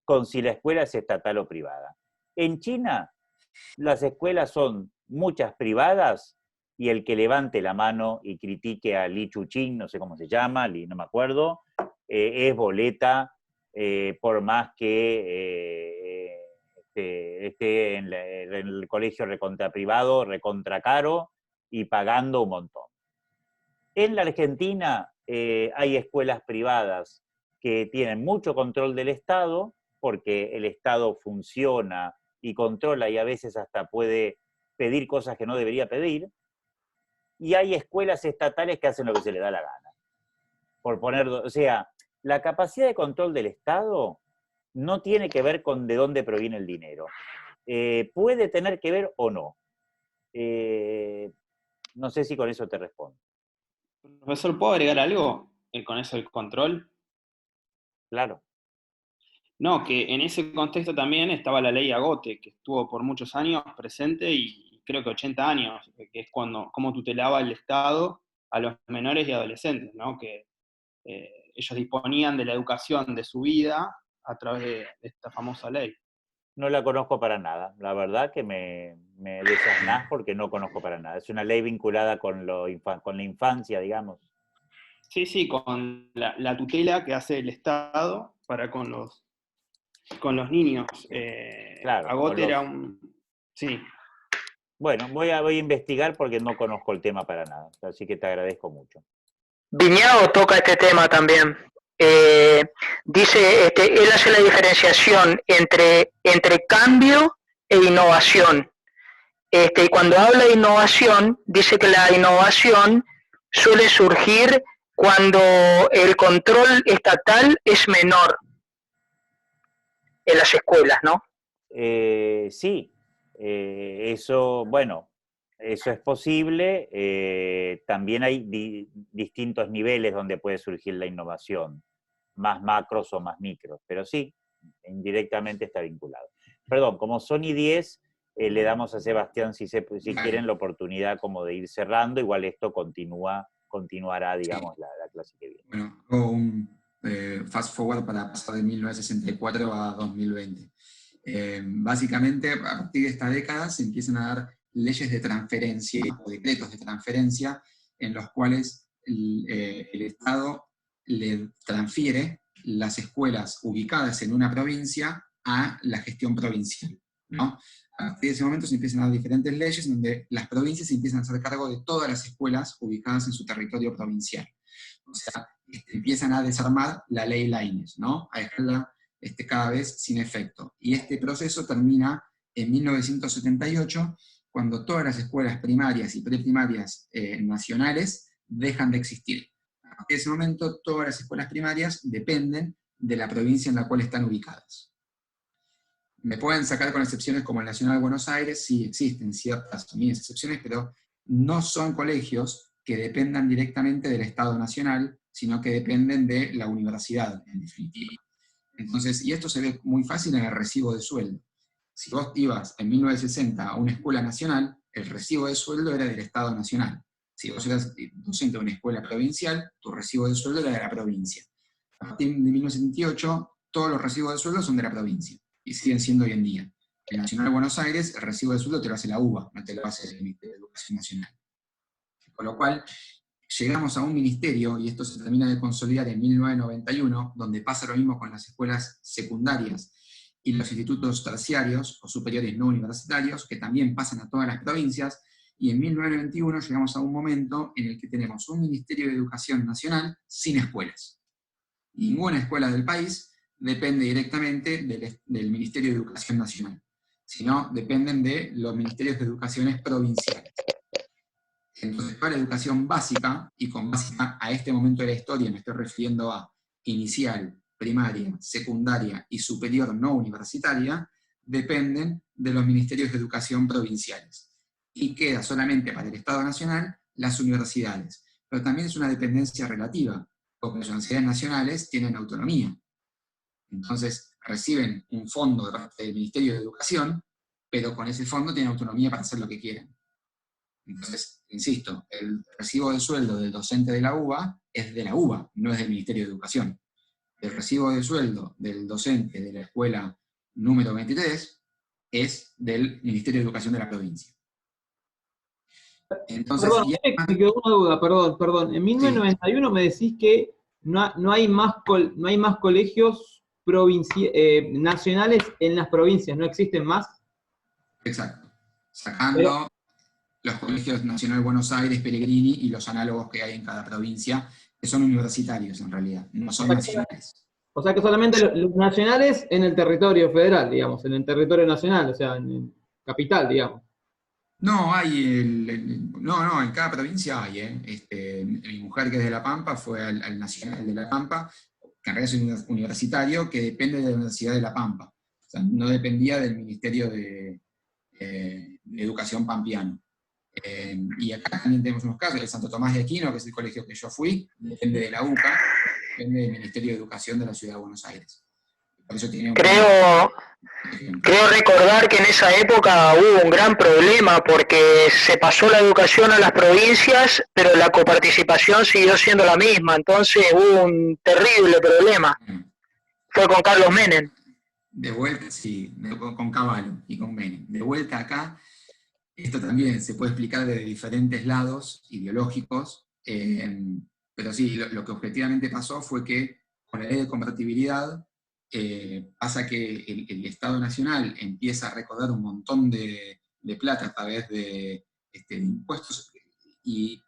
con si la escuela es estatal o privada. En China, las escuelas son muchas privadas, y el que levante la mano y critique a Li Chuqin, no sé cómo se llama, no me acuerdo, es boleta, por más que esté en el colegio recontra privado, recontra caro, y pagando un montón. En la Argentina hay escuelas privadas que tienen mucho control del Estado, porque el Estado funciona y controla, y a veces hasta puede pedir cosas que no debería pedir, y hay escuelas estatales que hacen lo que se les da la gana. Por ponerlo, o sea, la capacidad de control del Estado no tiene que ver con de dónde proviene el dinero. Puede tener que ver o no. No sé si con eso te respondo. Profesor, ¿puedo agregar algo con eso del control? Claro. No, que en ese contexto también estaba la ley Agote, que estuvo por muchos años presente, y creo que 80 años, que es cómo tutelaba el Estado a los menores y adolescentes, ¿no? Que ellos disponían de la educación de su vida a través de esta famosa ley. No la conozco para nada, la verdad que me desasnás porque no conozco para nada. Es una ley vinculada con la infancia, digamos. Sí, sí, con la tutela que hace el Estado para con los niños. Claro, Agote era un... Sí. Bueno, voy a investigar porque no conozco el tema para nada, así que te agradezco mucho. Viñao toca este tema también. Dice, él hace la diferenciación entre cambio e innovación. Y cuando habla de innovación, dice que la innovación suele surgir cuando el control estatal es menor en las escuelas, ¿no? Sí, eso, bueno, eso es posible. También hay distintos niveles donde puede surgir la innovación, más macros o más micros, pero sí, indirectamente está vinculado. Perdón, como son y 10, le damos a Sebastián, si quieren, la oportunidad como de ir cerrando, igual esto continuará, digamos, la clase que viene. Bueno, hago un fast forward para pasar de 1964 a 2020. Básicamente, a partir de esta década se empiezan a dar leyes de transferencia o decretos de transferencia en los cuales el Estado le transfiere las escuelas ubicadas en una provincia a la gestión provincial, ¿no? A partir de ese momento se empiezan a dar diferentes leyes donde las provincias se empiezan a hacer cargo de todas las escuelas ubicadas en su territorio provincial. O sea, empiezan a desarmar la ley Laínez, ¿no? A dejarla cada vez sin efecto. Y este proceso termina en 1978, cuando todas las escuelas primarias y preprimarias nacionales dejan de existir. A partir de ese momento, todas las escuelas primarias dependen de la provincia en la cual están ubicadas. Me pueden sacar con excepciones como el Nacional de Buenos Aires, sí existen ciertas mínimas excepciones, pero no son colegios que dependan directamente del Estado Nacional, sino que dependen de la universidad, en definitiva. Entonces, y esto se ve muy fácil en el recibo de sueldo. Si vos ibas en 1960 a una escuela nacional, el recibo de sueldo era del Estado Nacional. Si vos eras docente de una escuela provincial, tu recibo de sueldo era de la provincia. A partir de 1978, todos los recibos de sueldo son de la provincia, y siguen siendo hoy en día. El Nacional de Buenos Aires, el recibo de sueldo te lo hace la UBA, no te lo hace el Ministerio de Educación Nacional. Con lo cual, llegamos a un ministerio, y esto se termina de consolidar en 1991, donde pasa lo mismo con las escuelas secundarias y los institutos terciarios o superiores no universitarios, que también pasan a todas las provincias, y en 1991 llegamos a un momento en el que tenemos un Ministerio de Educación Nacional sin escuelas. Ninguna escuela del país depende directamente del Ministerio de Educación Nacional, sino dependen de los ministerios de educaciones provinciales. Entonces, toda la educación básica, y con básica a este momento de la historia me estoy refiriendo a inicial, primaria, secundaria y superior no universitaria, dependen de los ministerios de educación provinciales. Y queda solamente para el Estado Nacional las universidades. Pero también es una dependencia relativa, porque las universidades nacionales tienen autonomía. Entonces, reciben un fondo del Ministerio de Educación, pero con ese fondo tienen autonomía para hacer lo que quieran. Entonces, insisto, el recibo de sueldo del docente de la UBA es de la UBA, no es del Ministerio de Educación. El recibo de sueldo del docente de la escuela número 23 es del Ministerio de Educación de la provincia. Entonces, Perdón, me quedó una duda, perdón. En 1991 me decís que no hay más colegios nacionales en las provincias, ¿no existen más? Exacto. Sacando los colegios Nacional Buenos Aires, Pellegrini y los análogos que hay en cada provincia, que son universitarios en realidad, no son nacionales. O sea que solamente los nacionales en el territorio federal, digamos, en el territorio nacional, o sea, en capital, digamos. No, hay no, en cada provincia hay. Mi mujer, que es de La Pampa, fue al Nacional de La Pampa, que en realidad es un universitario que depende de la Universidad de La Pampa. O sea, no dependía del Ministerio de Educación pampeano. Y acá también tenemos unos casos, el Santo Tomás de Aquino, que es el colegio que yo fui, depende de la UCA, depende del Ministerio de Educación de la Ciudad de Buenos Aires. Por eso tiene Creo recordar que en esa época hubo un gran problema porque se pasó la educación a las provincias, pero la coparticipación siguió siendo la misma, entonces hubo un terrible problema. Fue con Carlos Menem. De vuelta, sí, con Cavallo y con Menem. De vuelta acá, esto también se puede explicar desde diferentes lados ideológicos, pero sí, lo que objetivamente pasó fue que con la ley de convertibilidad pasa que el Estado Nacional empieza a recaudar un montón de plata a través de impuestos, y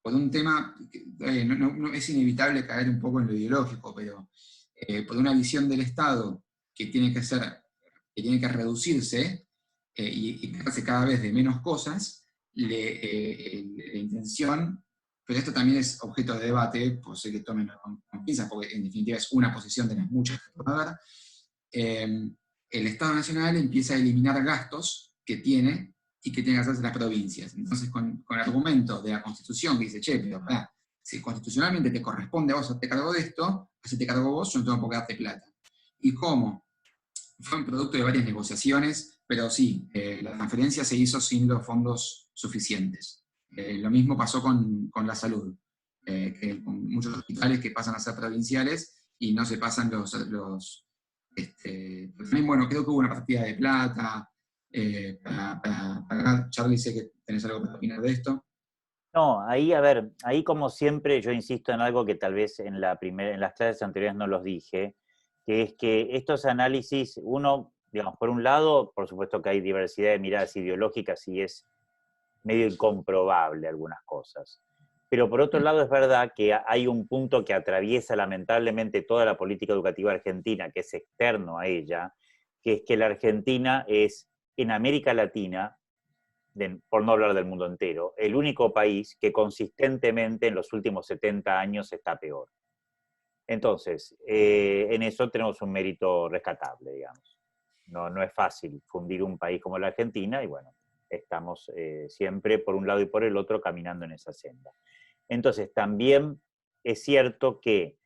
por un tema, no es inevitable caer un poco en lo ideológico, pero por una visión del Estado que tiene que reducirse y hacerse cada vez de menos cosas, la intención pero esto también es objeto de debate, por sé que tomen con pinzas, porque en definitiva es una posición de las muchas que puede haber. El Estado Nacional empieza a eliminar gastos que tiene y que tienen que hacerse las provincias. Entonces, con el argumento de la Constitución que dice, che, pero si constitucionalmente te corresponde a vos hacerte cargo de esto, hacete cargo vos, yo no tengo por qué darte plata. ¿Y cómo? Fue un producto de varias negociaciones, pero sí, la transferencia se hizo sin los fondos suficientes. Lo mismo pasó con la salud, que con muchos hospitales que pasan a ser provinciales y no se pasan también, bueno, creo que hubo una partida de plata, Charlie, sé que tenés algo para opinar de esto. No, ahí, a ver, ahí como siempre yo insisto en algo que tal vez en las clases anteriores no los dije, que es que estos análisis, uno, digamos, por un lado, por supuesto que hay diversidad de miradas ideológicas y es medio incomprobable algunas cosas. Pero por otro lado es verdad que hay un punto que atraviesa lamentablemente toda la política educativa argentina, que es externo a ella, que es que la Argentina es, en América Latina, por no hablar del mundo entero, el único país que consistentemente en los últimos 70 años está peor. Entonces, en eso tenemos un mérito rescatable, digamos. No es fácil fundir un país como la Argentina y bueno, estamos siempre por un lado y por el otro caminando en esa senda. Entonces, también es cierto que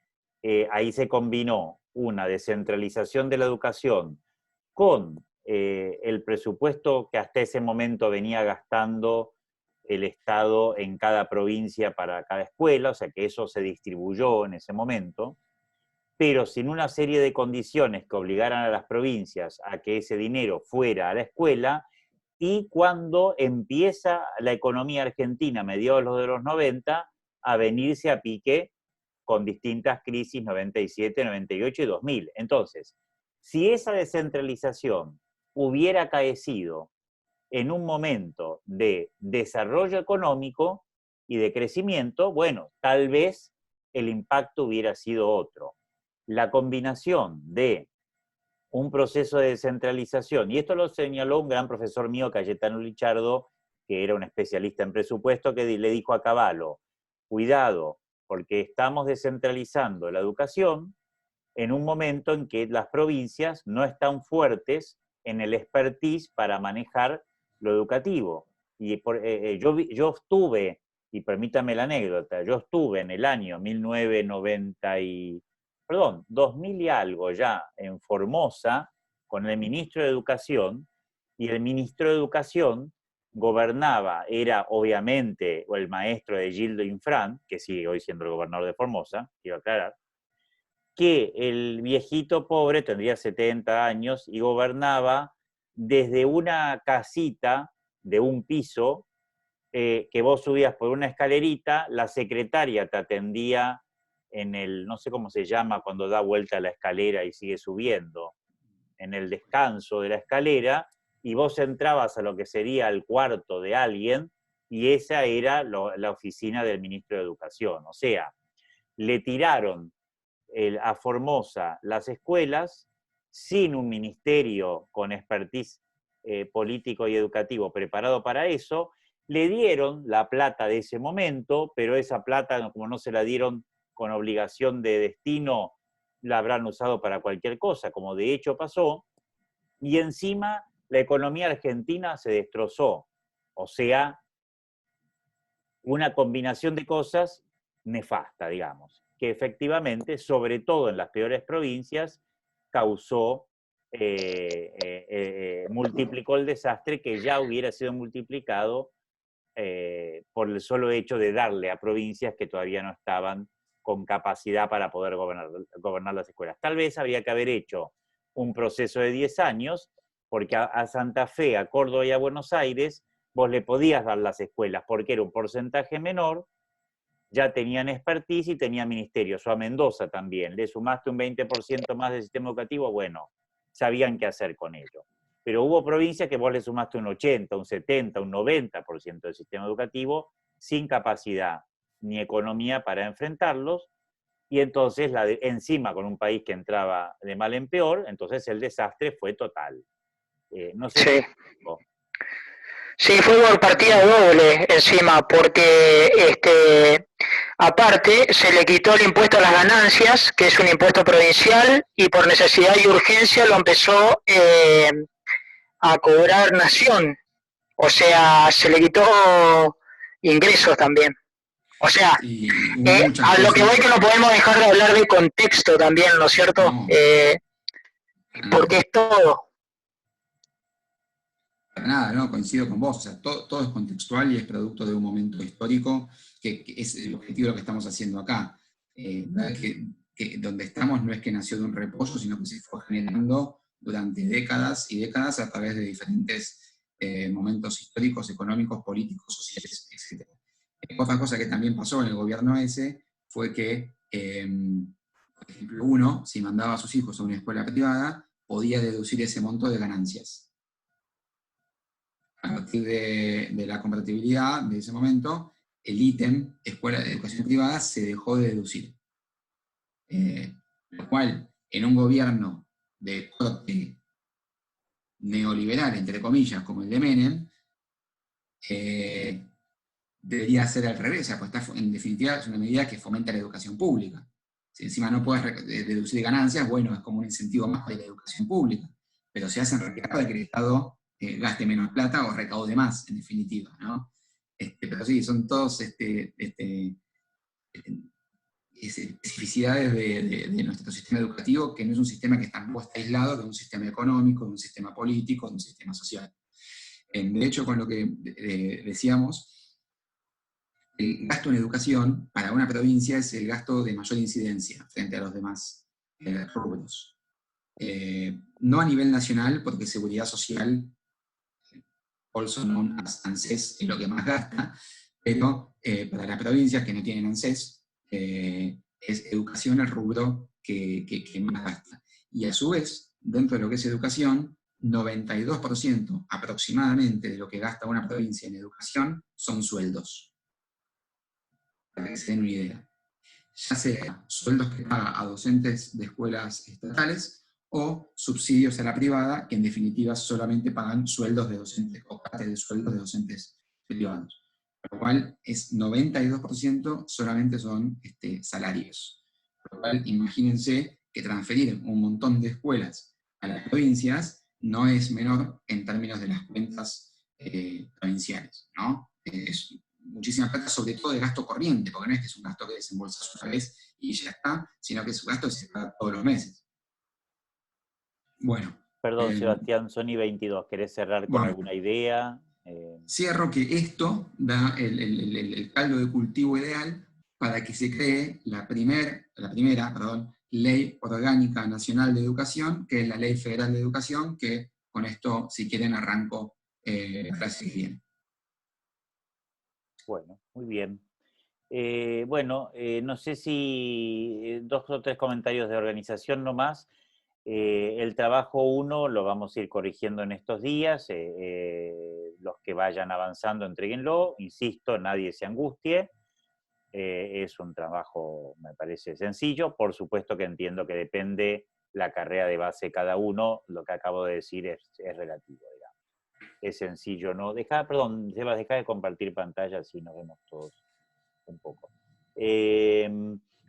ahí se combinó una descentralización de la educación con el presupuesto que hasta ese momento venía gastando el Estado en cada provincia para cada escuela, o sea que eso se distribuyó en ese momento, pero sin una serie de condiciones que obligaran a las provincias a que ese dinero fuera a la escuela, y cuando empieza la economía argentina a mediados de los 90 a venirse a pique con distintas crisis, 97, 98 y 2000. Entonces, si esa descentralización hubiera acaecido en un momento de desarrollo económico y de crecimiento, bueno, tal vez el impacto hubiera sido otro. La combinación de un proceso de descentralización, y esto lo señaló un gran profesor mío, Cayetano Lichardo, que era un especialista en presupuesto, que le dijo a Cavallo, cuidado, porque estamos descentralizando la educación en un momento en que las provincias no están fuertes en el expertise para manejar lo educativo. Y yo estuve, y permítame la anécdota, yo estuve en el año 2000 y algo ya en Formosa con el ministro de Educación, y el ministro de Educación gobernaba, era obviamente el maestro de Gildo Infran, que sigue hoy siendo el gobernador de Formosa, quiero aclarar, que el viejito pobre tendría 70 años y gobernaba desde una casita de un piso que vos subías por una escalerita, la secretaria te atendía en el, no sé cómo se llama, cuando da vuelta a la escalera y sigue subiendo, en el descanso de la escalera, y vos entrabas a lo que sería el cuarto de alguien, y esa era la oficina del ministro de Educación. O sea, le tiraron a Formosa las escuelas sin un ministerio con expertise político y educativo preparado para eso, le dieron la plata de ese momento, pero esa plata, como no se la dieron con obligación de destino, la habrán usado para cualquier cosa, como de hecho pasó, y encima la economía argentina se destrozó. O sea, una combinación de cosas nefasta, digamos, que efectivamente, sobre todo en las peores provincias, causó, multiplicó el desastre que ya hubiera sido multiplicado por el solo hecho de darle a provincias que todavía no estaban con capacidad para poder gobernar las escuelas. Tal vez habría que haber hecho un proceso de 10 años, porque a Santa Fe, a Córdoba y a Buenos Aires, vos le podías dar las escuelas, porque era un porcentaje menor, ya tenían expertise y tenían ministerios, o a Mendoza también, le sumaste un 20% más del sistema educativo, bueno, sabían qué hacer con ello. Pero hubo provincias que vos le sumaste un 80, un 70, un 90% del sistema educativo, sin capacidad ni economía para enfrentarlos, y entonces encima con un país que entraba de mal en peor, entonces el desastre fue total. No sé. Sí, fue por partida doble encima, porque Aparte, se le quitó el impuesto a las ganancias, que es un impuesto provincial, y por necesidad y urgencia lo empezó a cobrar Nación. O sea, se le quitó ingresos también. O sea, a lo que voy que no podemos dejar de hablar de contexto también, ¿no es cierto? No. Porque es todo. Para nada, no, coincido con vos, o sea, todo es contextual y es producto de un momento histórico que es el objetivo de lo que estamos haciendo acá. Que donde estamos no es que nació de un reposo, sino que se fue generando durante décadas y décadas a través de diferentes momentos históricos, económicos, políticos, sociales, etc. Otra cosa que también pasó en el gobierno ese fue que, por ejemplo, uno, si mandaba a sus hijos a una escuela privada, podía deducir ese monto de ganancias. A partir de la compatibilidad de ese momento, el ítem escuela de educación privada se dejó de deducir. Lo cual, en un gobierno de corte neoliberal, entre comillas, como el de Menem, debería ser al revés, o sea, pues en definitiva es una medida que fomenta la educación pública. Si encima no puedes deducir ganancias, bueno, es como un incentivo más para la educación pública, pero se hacen requerir de que el Estado gaste menos plata o recaude más, en definitiva, ¿no? Pero sí, son todos especificidades de nuestro sistema educativo, que no es un sistema que tampoco está aislado de un sistema económico, de un sistema político, de un sistema social. De hecho, con lo que decíamos, el gasto en educación para una provincia es el gasto de mayor incidencia frente a los demás rubros. No a nivel nacional, porque seguridad social, also known as ANSES, es lo que más gasta, pero para las provincias que no tienen ANSES, es educación el rubro que más gasta. Y a su vez, dentro de lo que es educación, 92% aproximadamente de lo que gasta una provincia en educación son sueldos. Para que se den una idea. Ya sea sueldos que paga a docentes de escuelas estatales o subsidios a la privada, que en definitiva solamente pagan sueldos de docentes o parte de sueldos de docentes privados. Lo cual es 92% solamente son salarios. Lo cual imagínense que transferir un montón de escuelas a las provincias no es menor en términos de las cuentas provinciales, ¿no? Es muchísima plata, sobre todo de gasto corriente, porque no es que es un gasto que desembolsas una vez y ya está, sino que es un gasto que se paga todos los meses. Bueno. Perdón, Sebastián, Sony 22, ¿querés cerrar con alguna idea? Cierro que esto da el caldo de cultivo ideal para que se cree la primera Ley Orgánica Nacional de Educación, que es la Ley Federal de Educación, que con esto, si quieren, arranco la clase que viene. Bueno, muy bien. No sé si 2 o 3 comentarios de organización nomás. El trabajo 1 lo vamos a ir corrigiendo en estos días. Los que vayan avanzando, entréguenlo. Insisto, nadie se angustie. Es un trabajo, me parece, sencillo. Por supuesto que entiendo que depende la carrera de base de cada uno. Lo que acabo de decir es relativo, digamos. Es sencillo, ¿no? Perdón, Sebas, deja de compartir pantalla, así nos vemos todos un poco.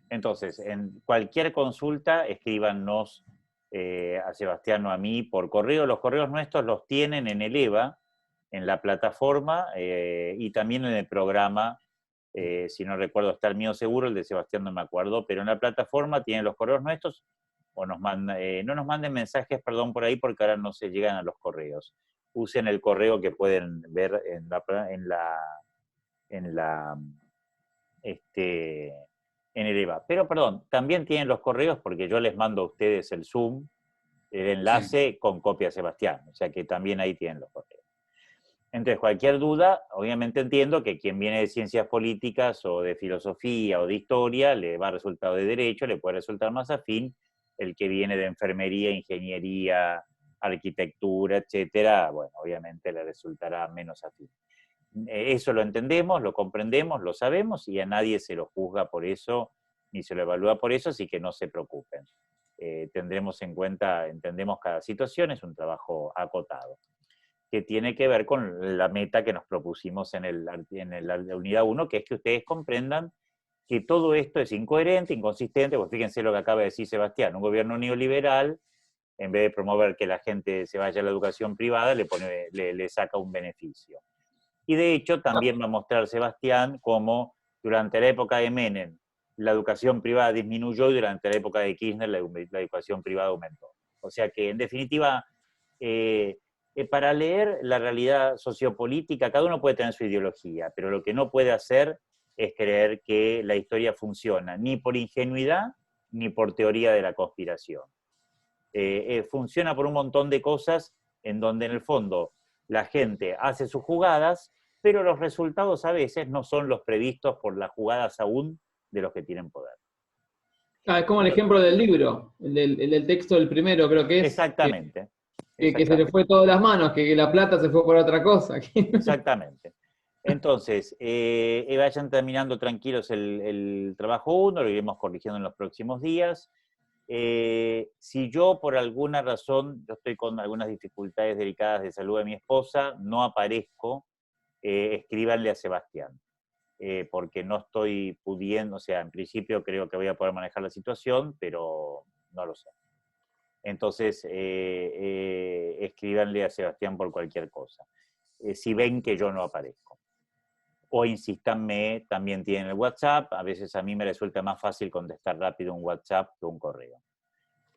Entonces, en cualquier consulta, escríbanos a Sebastián o a mí por correo. Los correos nuestros los tienen en el EVA, en la plataforma, y también en el programa. Si no recuerdo, está el mío seguro, el de Sebastián no me acuerdo, pero en la plataforma tienen los correos nuestros, o no nos manden mensajes, perdón, por ahí, porque ahora no se llegan a los correos. Usen el correo que pueden ver en el EVA. Pero, perdón, también tienen los correos, porque yo les mando a ustedes el Zoom, el enlace con copia a Sebastián, o sea que también ahí tienen los correos. Entonces, cualquier duda, obviamente entiendo que quien viene de ciencias políticas o de filosofía o de historia le va a resultar de derecho, le puede resultar más afín. El que viene de enfermería, ingeniería, arquitectura, etcétera, bueno, obviamente le resultará menos afín. Eso lo entendemos, lo comprendemos, lo sabemos y a nadie se lo juzga por eso, ni se lo evalúa por eso, así que no se preocupen. Tendremos en cuenta, entendemos cada situación, es un trabajo acotado, que tiene que ver con la meta que nos propusimos en la unidad 1, que es que ustedes comprendan que todo esto es incoherente, inconsistente, pues fíjense lo que acaba de decir Sebastián, un gobierno neoliberal, en vez de promover que la gente se vaya a la educación privada, le saca un beneficio. Y de hecho también va a mostrar Sebastián cómo durante la época de Menem la educación privada disminuyó y durante la época de Kirchner la educación privada aumentó. O sea que en definitiva, para leer la realidad sociopolítica, cada uno puede tener su ideología, pero lo que no puede hacer es creer que la historia funciona, ni por ingenuidad, ni por teoría de la conspiración. Funciona por un montón de cosas en donde en el fondo la gente hace sus jugadas, pero los resultados a veces no son los previstos por las jugadas aún de los que tienen poder. Es como el ejemplo del libro, el del texto del primero, creo que es. Exactamente. Que se le fue todo de las manos, que la plata se fue por otra cosa. Exactamente. Entonces, vayan terminando tranquilos el trabajo 1, lo iremos corrigiendo en los próximos días. Si yo por alguna razón, yo estoy con algunas dificultades delicadas de salud de mi esposa, no aparezco, escríbanle a Sebastián, porque no estoy pudiendo, o sea, en principio creo que voy a poder manejar la situación, pero no lo sé. Entonces, escríbanle a Sebastián por cualquier cosa, si ven que yo no aparezco. O insístanme, también tienen el WhatsApp, a veces a mí me resulta más fácil contestar rápido un WhatsApp que un correo.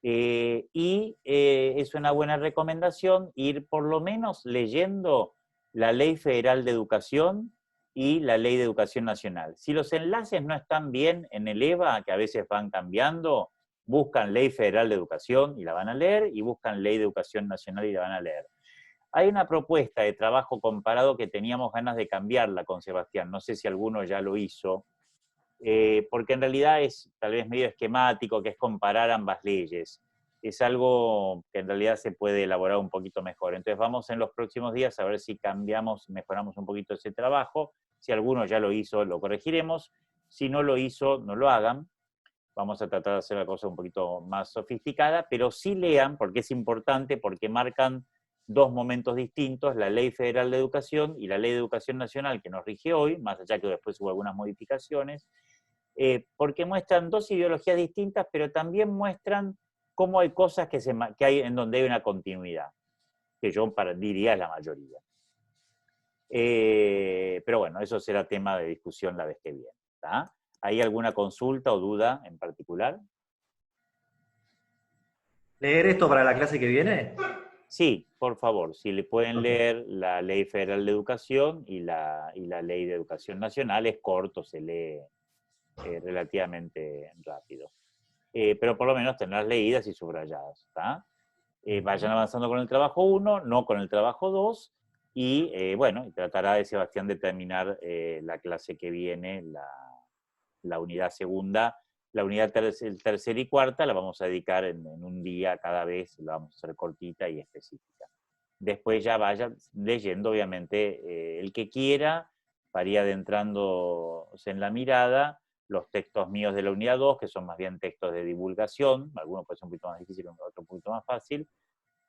Es una buena recomendación ir por lo menos leyendo la Ley Federal de Educación y la Ley de Educación Nacional. Si los enlaces no están bien en el EVA, que a veces van cambiando, buscan Ley Federal de Educación y la van a leer, y buscan Ley de Educación Nacional y la van a leer. Hay una propuesta de trabajo comparado que teníamos ganas de cambiarla con Sebastián, no sé si alguno ya lo hizo, porque en realidad es tal vez medio esquemático, que es comparar ambas leyes. Es algo que en realidad se puede elaborar un poquito mejor. Entonces vamos en los próximos días a ver si cambiamos, mejoramos un poquito ese trabajo. Si alguno ya lo hizo, lo corregiremos. Si no lo hizo, no lo hagan. Vamos a tratar de hacer la cosa un poquito más sofisticada, pero sí lean, porque es importante, porque marcan dos momentos distintos, la Ley Federal de Educación y la Ley de Educación Nacional que nos rige hoy, más allá que después hubo algunas modificaciones, porque muestran dos ideologías distintas, pero también muestran cómo hay cosas que hay en donde hay una continuidad, que yo diría es la mayoría. Pero bueno, eso será tema de discusión la vez que viene. ¿Tá? ¿Hay alguna consulta o duda en particular? ¿Leer esto para la clase que viene? Sí, por favor, si le pueden leer la Ley Federal de Educación y la Ley de Educación Nacional, es corto, se lee relativamente rápido. Pero por lo menos tenerlas leídas y subrayadas. Vayan avanzando con el trabajo 1, no con el trabajo 2, y bueno, tratará de Sebastián de terminar la clase que viene, la unidad segunda. La unidad tercera y cuarta la vamos a dedicar en un día cada vez, la vamos a hacer cortita y específica. Después ya vayan leyendo, obviamente, el que quiera, para ir adentrándose en la mirada, los textos míos de la unidad 2, que son más bien textos de divulgación, algunos pueden ser un poquito más difíciles, otros un poquito más fácil,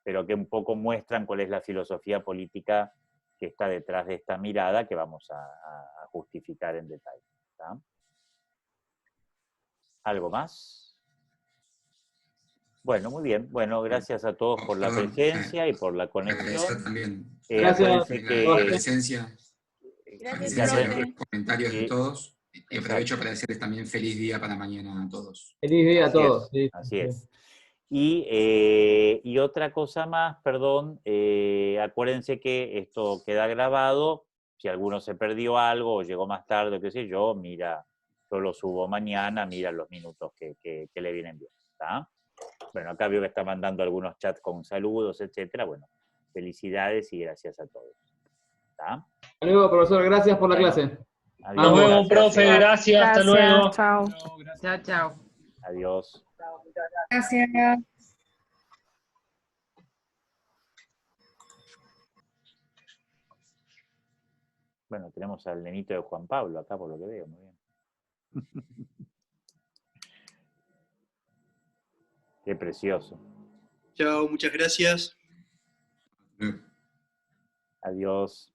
pero que un poco muestran cuál es la filosofía política que está detrás de esta mirada que vamos a justificar en detalle. ¿Tá? ¿Algo más? Bueno, muy bien. Bueno, gracias a todos por la presencia y por la conexión. También. Gracias por la presencia. Gracias, Los comentarios de todos. Y aprovecho para decirles también feliz día para mañana a todos. Feliz día a Así todos. es, así es. Y otra cosa más, perdón, acuérdense que esto queda grabado. Si alguno se perdió algo o llegó más tarde, qué sé yo, mira, yo lo subo mañana, mira los minutos que le vienen bien. ¿Tá? Bueno, acá veo que está mandando algunos chats con saludos, etcétera. Bueno, felicidades y gracias a todos. ¿Tá? Hasta luego, profesor. Gracias por la clase. Adiós, Nos vemos, profe. Seba. Gracias. Hasta luego. Chao. Chao, chao. Adiós. Gracias. Bueno, tenemos al nenito de Juan Pablo acá, por lo que veo, muy bien. Qué precioso. Chao, muchas gracias. Adiós.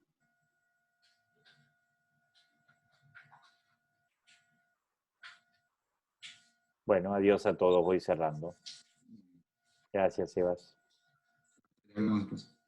Bueno, adiós a todos, voy cerrando. Gracias, Sebas. Hablamos después.